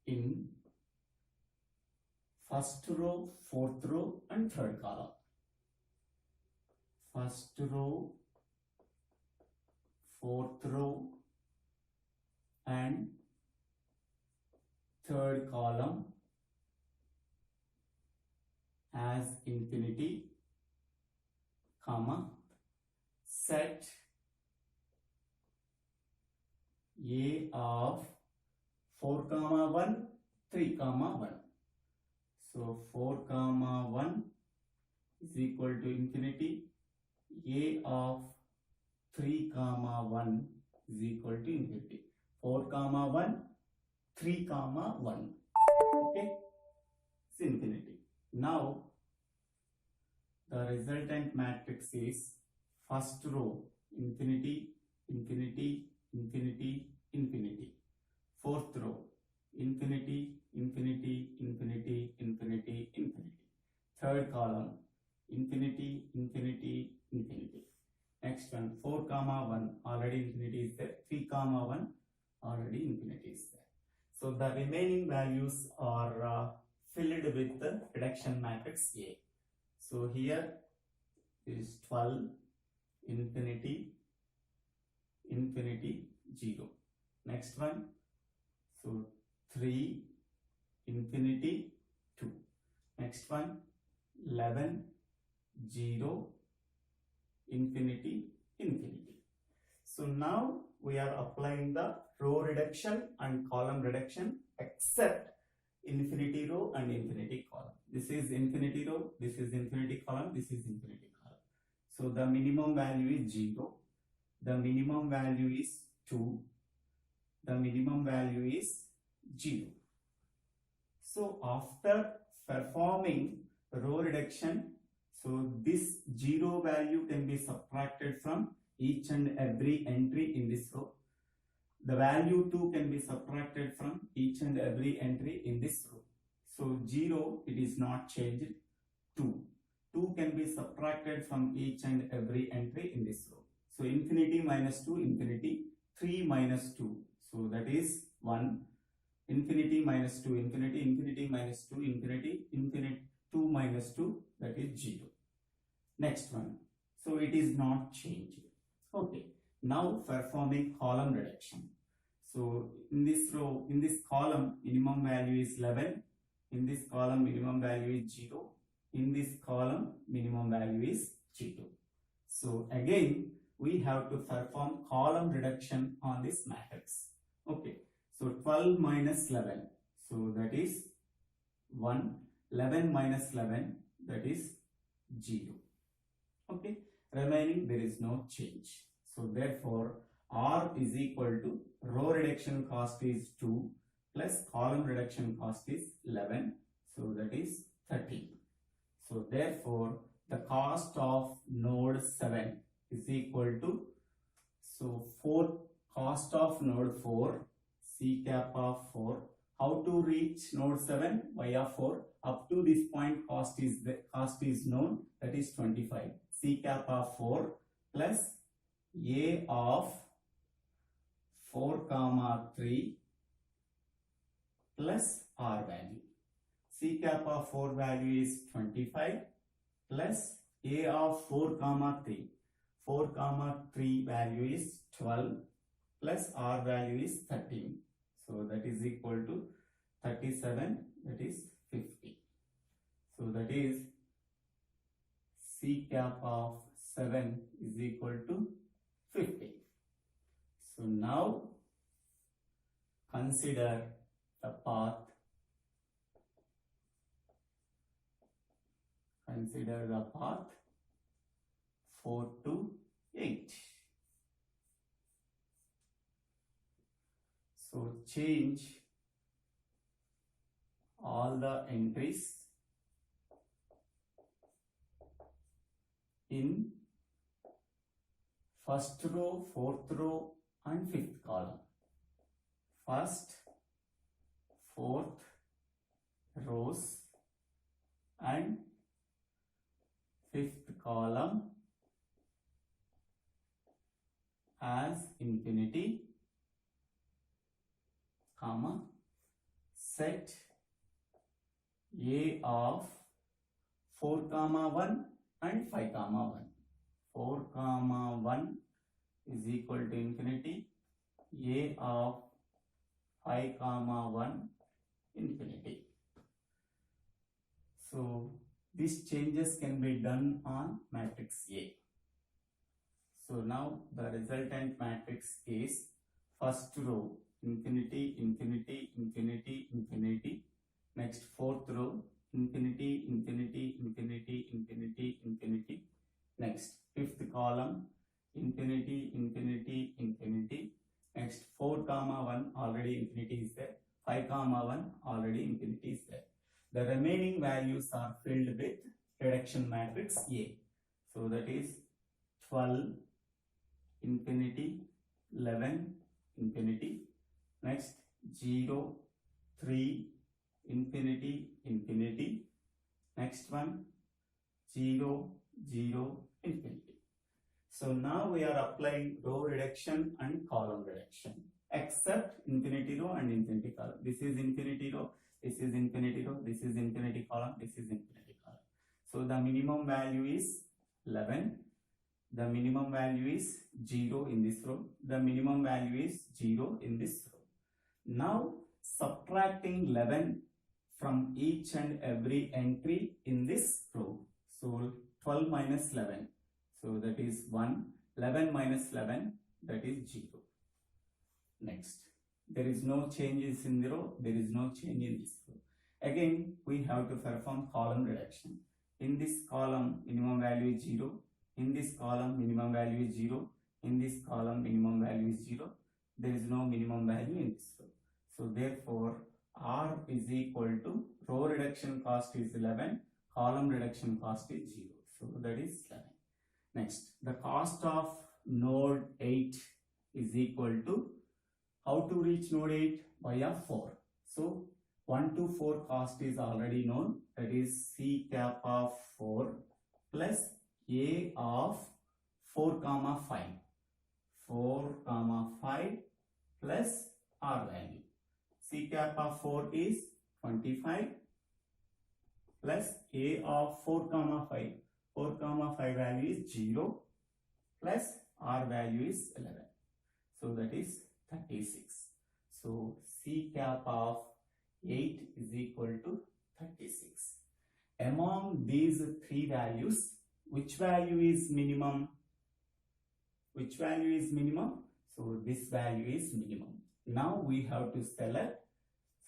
in first row, fourth row and third column. First row, fourth row and third column as infinity, comma, set A of 4 comma 1, 3 comma 1. So 4 comma 1 is equal to infinity. A of 3 comma 1 is equal to infinity. 4 comma 1, 3 comma 1. Okay, it's infinity. Now the resultant matrix is first row infinity, infinity, infinity, infinity. Fourth row infinity, infinity, infinity, infinity, infinity. Third column infinity, infinity, infinity. Next one 4 comma 1, already infinity is there. 3 comma 1, already infinity is there. So the remaining values are filled with the reduction matrix A. So here is 12, infinity, infinity, 0. Next one, so 3, infinity, 2. Next one, 11, 0, infinity, infinity. So now we are applying the row reduction and column reduction except infinity row and infinity column. This is infinity row, this is infinity column, this is infinity column. So the minimum value is 0, the minimum value is 2, the minimum value is 0. So after performing row reduction, so this 0 value can be subtracted from each and every entry in this row. The value 2 can be subtracted from each and every entry in this row. So 0, it is not changed. 2. 2 can be subtracted from each and every entry in this row. So infinity minus 2, infinity, 3 minus 2. So that is 1. Infinity minus 2, infinity, infinity minus 2, infinity, infinity, 2 minus 2, that is 0. Next one. So it is not changed. Okay. Now performing column reduction. So in this row, in this column, minimum value is 11. In this column, minimum value is 0. In this column, minimum value is 0. So again, we have to perform column reduction on this matrix. Okay. So 12 minus 11. So that is 1. 11 minus 11, that is 0. Okay. Remaining, there is no change. So therefore, R is equal to row reduction cost is 2 plus column reduction cost is 11. So that is 13. So therefore, the cost of node 7 is equal to, so 4 cost of node 4, C cap of 4. How to reach node 7? Via 4. Up to this point cost is known, that is 25. C cap of 4 plus A of 4 comma 3 plus R value. C cap of 4 value is 25 plus A of 4 comma 3. 4 comma 3 value is 12 plus R value is 13. So that is equal to 37, that is 50. So that is C cap of 7 is equal to 50. So now consider the path. Consider the path 4 to 8. So change all the entries in first row, fourth row and fifth column. First, fourth rows and fifth column as infinity, comma, set A of 4 comma 1 and 5 comma 1. 4 comma 1 is equal to infinity, A of 5 comma 1 infinity. So these changes can be done on matrix A. So now the resultant matrix is first row infinity, infinity, infinity, infinity. Next fourth row infinity, infinity, infinity, infinity, infinity. Next fifth column infinity, infinity, infinity. Next 4 comma 1 already infinity is there. 5 comma 1 already infinity is there. The remaining values are filled with reduction matrix A. So that is 12, infinity, 11, infinity. Next 0, 3, infinity, infinity. Next one 0, 0, infinity. So now we are applying row reduction and column reduction, except infinity row and infinity column. This is infinity row, this is infinity row, this is infinity column, this is infinity column. So the minimum value is 11. The minimum value is 0 in this row. The minimum value is 0 in this row. Now subtracting 11 from each and every entry in this row. So 12 minus 11. So that is 1. 11 minus 11, that is 0. Next, there is no changes in the row. There is no change in this row. Again, we have to perform column reduction. In this column, minimum value is 0. In this column, minimum value is 0. In this column, minimum value is 0. There is no minimum value in this row. So therefore, R is equal to row reduction cost is 11, column reduction cost is 0. So that is 11. Next, the cost of node 8 is equal to, how to reach node 8? By a 4. So 1 to 4 cost is already known, that is C cap of 4 plus A of 4 comma 5. 4 comma 5 plus R value. C cap of 4 is 25 plus A of 4 comma 5. 4 comma 5 value is 0 plus R value is 11. So that is 36. So C cap of 8 is equal to 36. Among these three values, which value is minimum? Which value is minimum? So this value is minimum. Now we have to select,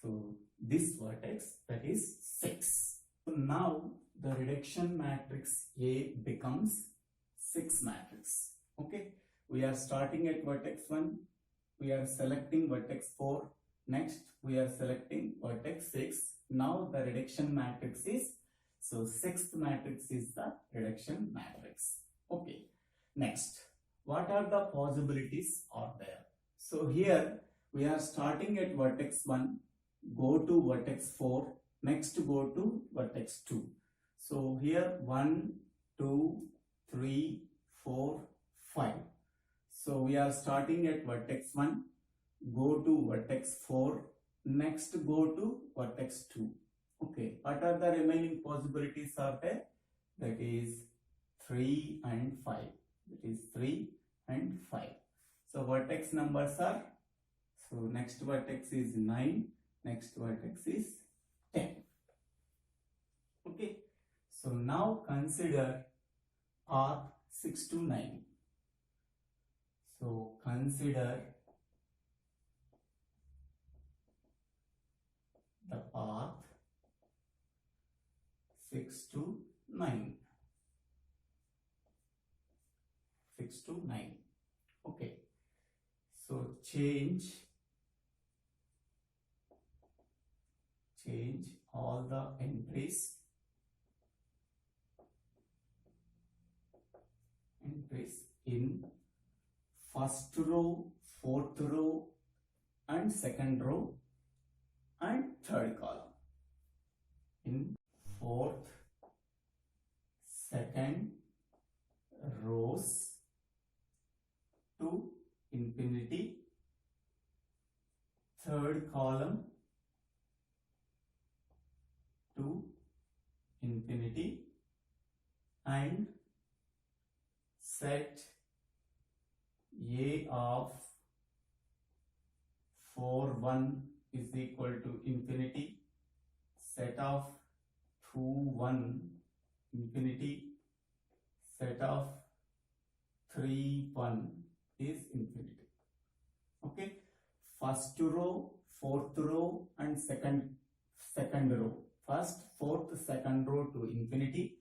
so this vertex, that is 6. So now the reduction matrix A becomes 6 matrix. Okay, we are starting at vertex 1, we are selecting vertex 4, next we are selecting vertex 6. Now the reduction matrix is, so 6th matrix is the reduction matrix. Okay, next, what are the possibilities are there? So here we are starting at vertex 1, go to vertex 4, next go to vertex 2. So here 1, 2, 3, 4, 5. So we are starting at vertex 1, go to vertex 4, next go to vertex 2. Okay, what are the remaining possibilities are there? That is 3 and 5. That is 3 and 5. So vertex numbers are, so next vertex is 9, next vertex is 10. Okay, so now consider path 6 to 9. So consider the path 6 to 9. 6 to 9. Okay, so change all the entries in first row, fourth row and second row and third column. In fourth, second rows to infinity, third column to infinity, and set A of 4 1 is equal to infinity, set of 2 1 infinity, set of 3 1 is infinity. Okay, first row, fourth row and second row. First, fourth, second row to infinity,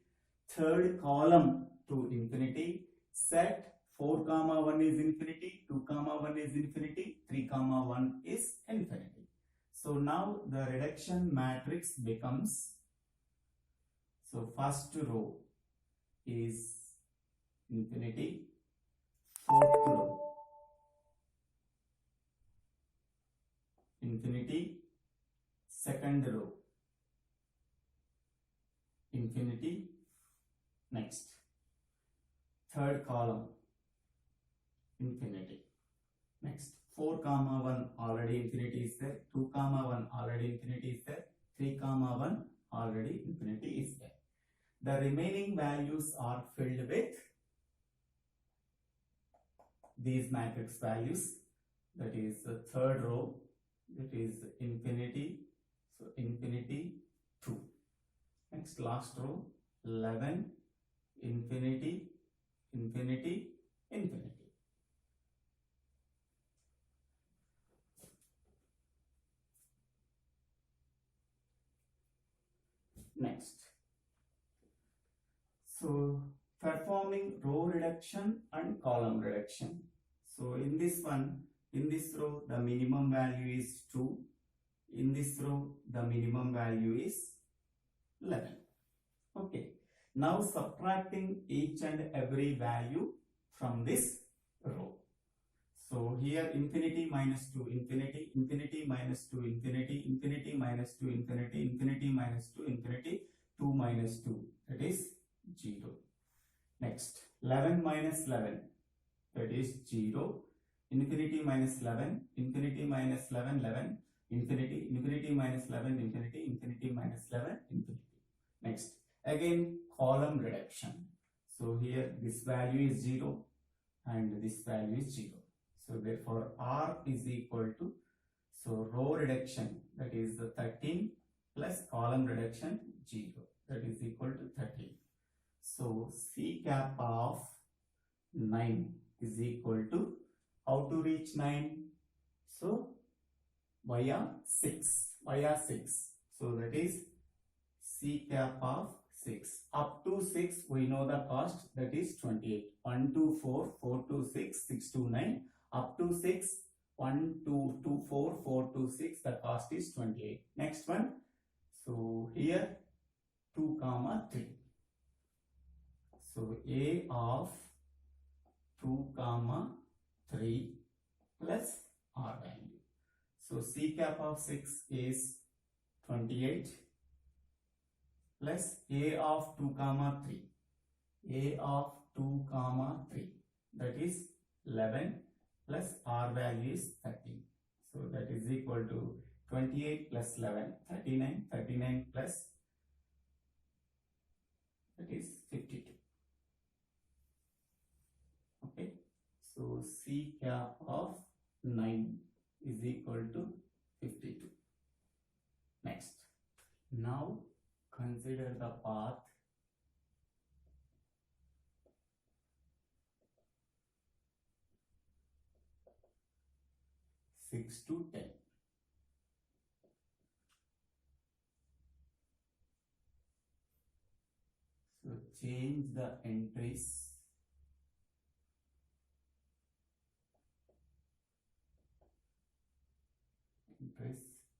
third column to infinity, set 4 comma 1 is infinity, 2 comma 1 is infinity, 3 comma 1 is infinity. So now the reduction matrix becomes, so first row is infinity, fourth row infinity, second row infinity, next third column infinity, next 4 comma 1 already infinity is there, 2 comma 1 already infinity is there, 3 comma 1 already infinity is there. The remaining values are filled with these matrix values, that is the third row, that is infinity, so infinity 2. Next last row 11 infinity infinity infinity. Next, so performing row reduction and column reduction. So in this one, in this row the minimum value is 2, in this row the minimum value is 11. Okay, now subtracting each and every value from this row. So here infinity minus 2 infinity, infinity minus 2 infinity, infinity minus 2 infinity, infinity minus 2 infinity, 2 minus 2, that is 0. Next 11 minus 11, that is 0. Infinity minus 11, infinity minus 11, 11, infinity, infinity minus 11, infinity, infinity minus 11, infinity. Next, again column reduction. So here this value is 0 and this value is 0. So therefore R is equal to, so row reduction, that is the 13 plus column reduction 0, that is equal to 13. So C cap of 9 is equal to, how to reach 9? So via 6, so that is C cap of 6. Up to 6 we know the cost, that is 28. 1 to 4, 4 to 6, 6 to 9. Up to 6, 1 to 4, 4 to 6, the cost is 28. Next one, so here 2 comma 3. So A of 2 comma 3 plus R value. So C cap of 6 is 28 plus A of 2 comma 3. A of 2 comma 3, that is 11 plus R value is 13. So that is equal to 28 plus 11, 39, 39 plus, that is 52. Okay, so C cap of 9 is equal to 52. Next, now consider the path 6 to 10. So change the entries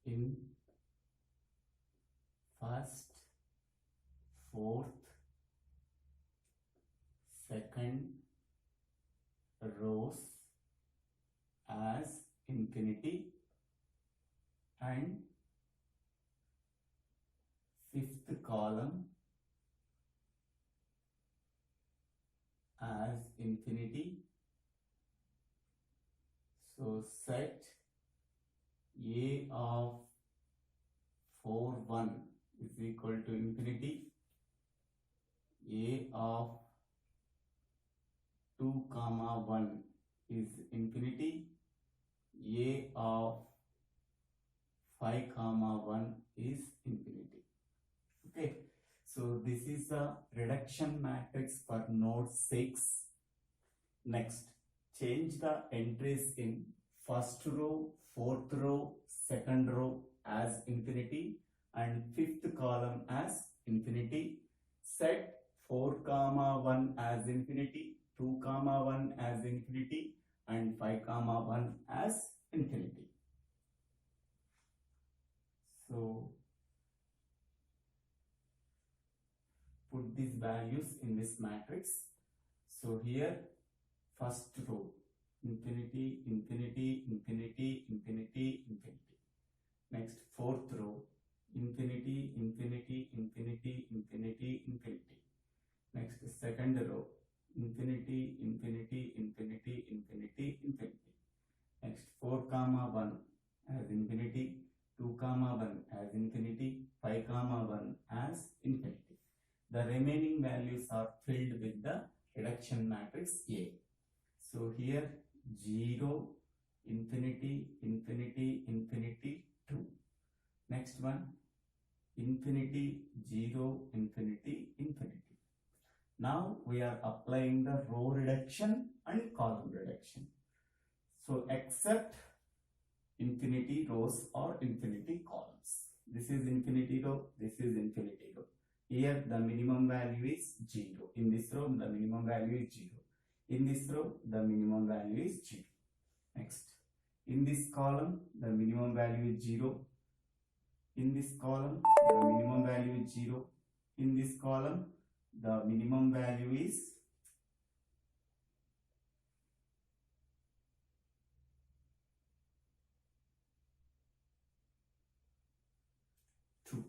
in first, fourth, second rows as infinity and fifth column as infinity. So set A of 4 1 is equal to infinity, A of 2 comma 1 is infinity, A of 5 comma 1 is infinity. Okay, so this is a reduction matrix for node 6. Next, change the entries in first row, fourth row, second row as infinity and fifth column as infinity. Set 4 comma 1 as infinity, 2 comma 1 as infinity and 5 comma 1 as infinity. So put these values in this matrix. So here first row infinity, infinity, infinity, infinity, infinity. Next fourth row infinity, infinity, infinity, infinity, infinity. Next second row infinity, infinity, infinity, infinity, infinity. Next 4 comma 1 as infinity, 2 comma 1 as infinity, 5 comma 1 as infinity. The remaining values are filled with the reduction matrix A. So here 0, infinity, infinity, infinity, 2. Next one infinity, 0, infinity, infinity. Now we are applying the row reduction and column reduction. So except infinity rows or infinity columns. This is infinity row, this is infinity row. Here the minimum value is 0. In this row the minimum value is 0. In this row the minimum value is 0. Next, in this column the minimum value is 0. In this column the minimum value is 0. In this column the minimum value is 2.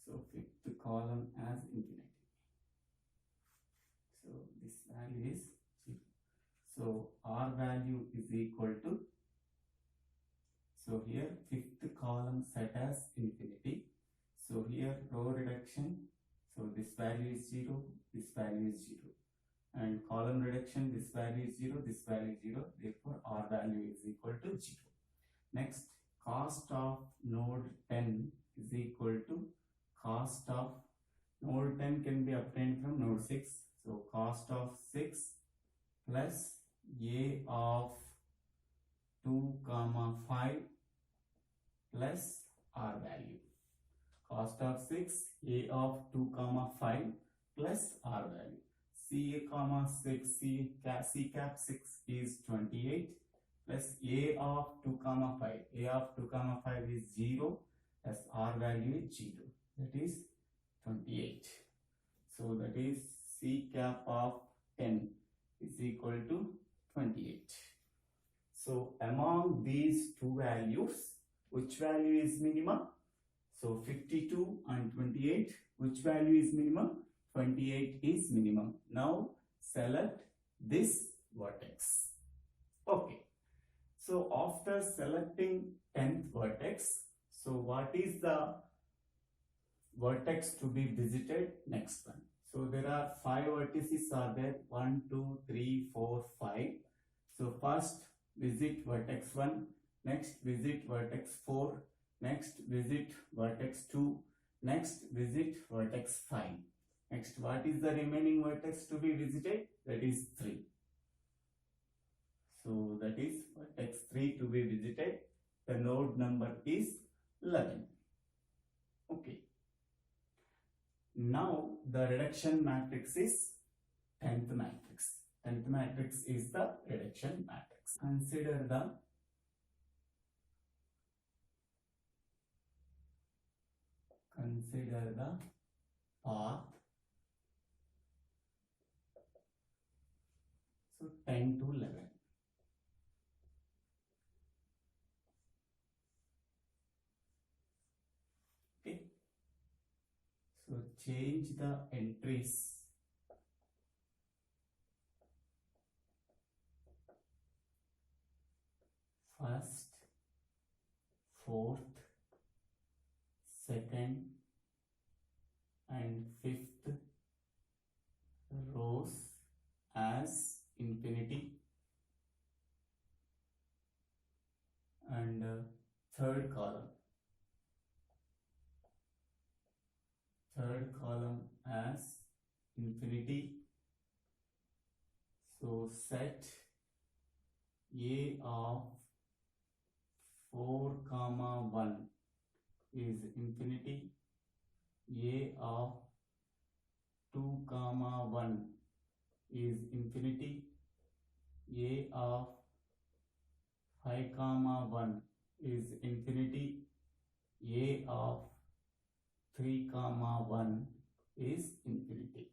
So fifth column as infinity. So this value is 0. So R value is equal to, so here fifth column set as infinity. So here row reduction, so this value is 0, this value is 0. And column reduction, this value is 0, this value is 0. Therefore R value is equal to 0. Next, cost of node 10 is equal to cost of node 10 can be obtained from node 6. So cost of 6 plus A of 2 comma 5 plus R value. Cost of 6, A of 2 comma 5 plus R value. C comma 6, C cap 6 is 28 plus A of 2 comma 5. A of 2 comma 5 is 0 plus R value is 0. That is 28. So that is C cap of 10 is equal to 28. So among these two values, which value is minimum? So 52 and 28, which value is minimum? 28 is minimum. Now select this vertex. Okay. So after selecting 10th vertex, so what is the vertex to be visited? Next one. So there are 5 vertices are there, 1, 2, 3, 4, 5. So first visit vertex 1, next visit vertex 4, next visit vertex 2, next visit vertex 5. Next, what is the remaining vertex to be visited? That is 3. So that is vertex 3 to be visited. The node number is 11. Okay. Now the reduction matrix is 10th matrix. 10th matrix is the reduction matrix. Consider the path. So 10 to 11. Okay. So change the entries first, fourth, second, and fifth rows as infinity, and third column as infinity. So set A of 4 comma 1 is infinity, A of 2 comma 1 is infinity, A of 5 comma 1 is infinity, A of 3 comma 1 is infinity.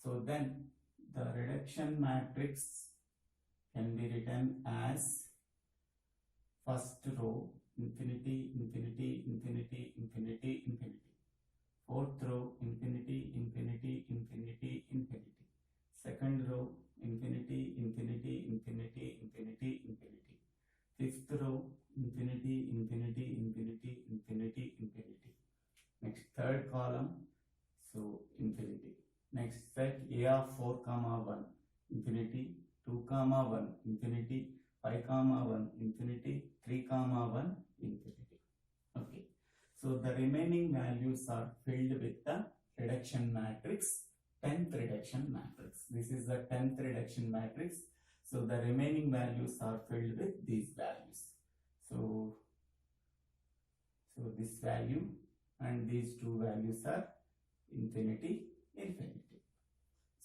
So then the reduction matrix can be written as first row infinity, infinity, infinity, infinity, infinity. Fourth row infinity, infinity, infinity, infinity. Second row infinity, infinity, infinity, infinity, infinity. Fifth row infinity, infinity, infinity, infinity, infinity. Next third column, so infinity. Next set A of 4 comma 1 infinity, 2 comma 1 infinity, 5 comma 1 infinity, 3 comma 1 infinity. Okay. So the remaining values are filled with the reduction matrix, 10th reduction matrix. This is the 10th reduction matrix. So the remaining values are filled with these values. So this value and these two values are infinity, infinity.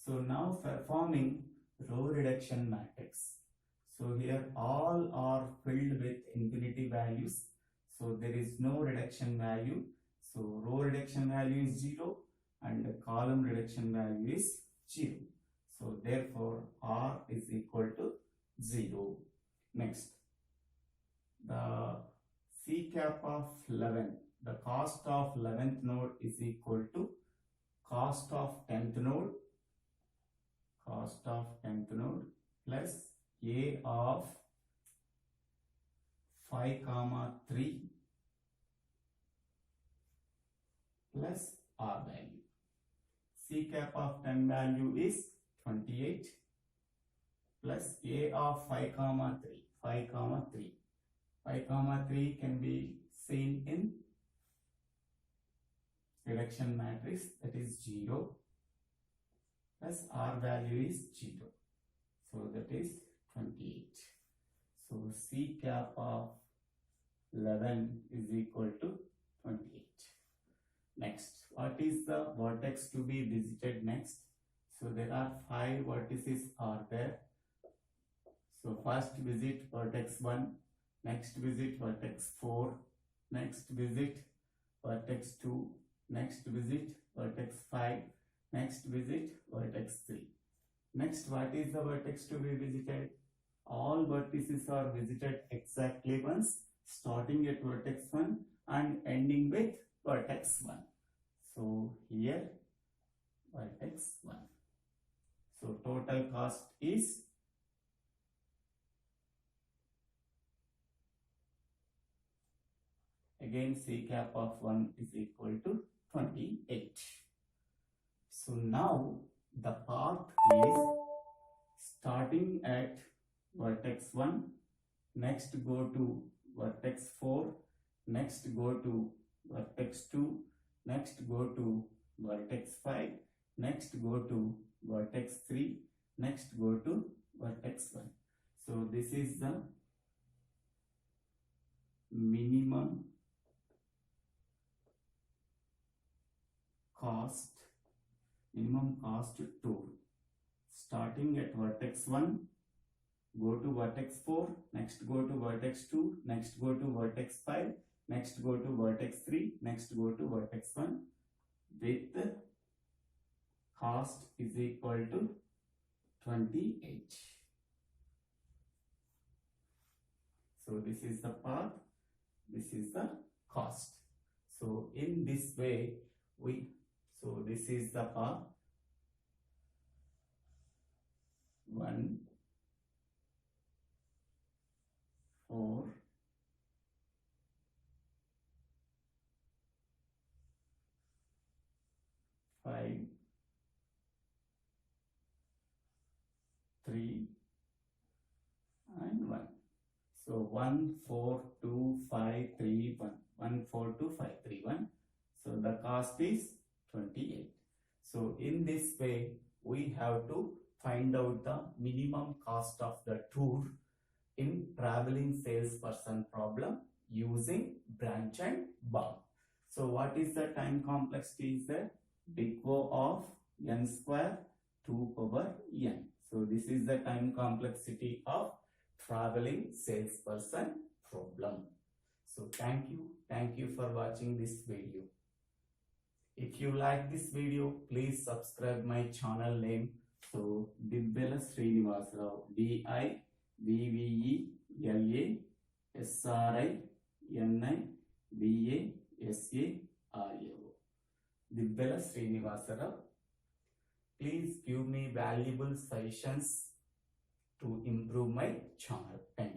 So now performing row reduction matrix. So here all are filled with infinity values. So there is no reduction value. So row reduction value is 0 and the column reduction value is 0. So therefore R is equal to 0. Next, the C cap of 11, the cost of 11th node is equal to cost of 10th node plus A of 5 comma 3 plus R value. C cap of 10 value is 28 plus A of 5 comma 3. 5 comma 3. 5 comma 3 can be seen in reduction matrix, that is 0 plus R value is 0. So that is 28. So C cap of 11 is equal to 28. Next, what is the vertex to be visited next? So there are 5 vertices are there. So first visit vertex 1, next visit vertex 4, next visit vertex 2, next visit vertex 5, next visit vertex 3. Next, what is the vertex to be visited? All vertices are visited exactly once, starting at vertex 1 and ending with vertex 1. So here vertex 1. So total cost is again C cap of 1 is equal to 28. So now the path is starting at vertex 1, next go to vertex 4, next go to vertex 2, next go to vertex 5, next go to vertex 3, next go to vertex 1. So this is the minimum cost tour. Starting at vertex 1, go to vertex 4, next go to vertex 2, next go to vertex 5, next go to vertex 3, next go to vertex 1 with cost is equal to 28. So this is the path, this is the cost. So in this way, this is the path 1, 4, 5, 3 and 1. So 1, 4, 2, 5, 3, 1. 1, 4, 2, 5, 3, 1. So the cost is 28. So in this way, we have to find out the minimum cost of the tour in traveling salesperson problem using branch and bound. So what is the time complexity is there? Big O of n square 2 power n. So this is the time complexity of traveling salesperson problem. So thank you for watching this video. If you like this video, please subscribe my channel name. So Divvela Srinivasa, Divvela Divvela Srinivasa. Please give me valuable suggestions to improve my channel. Thank you.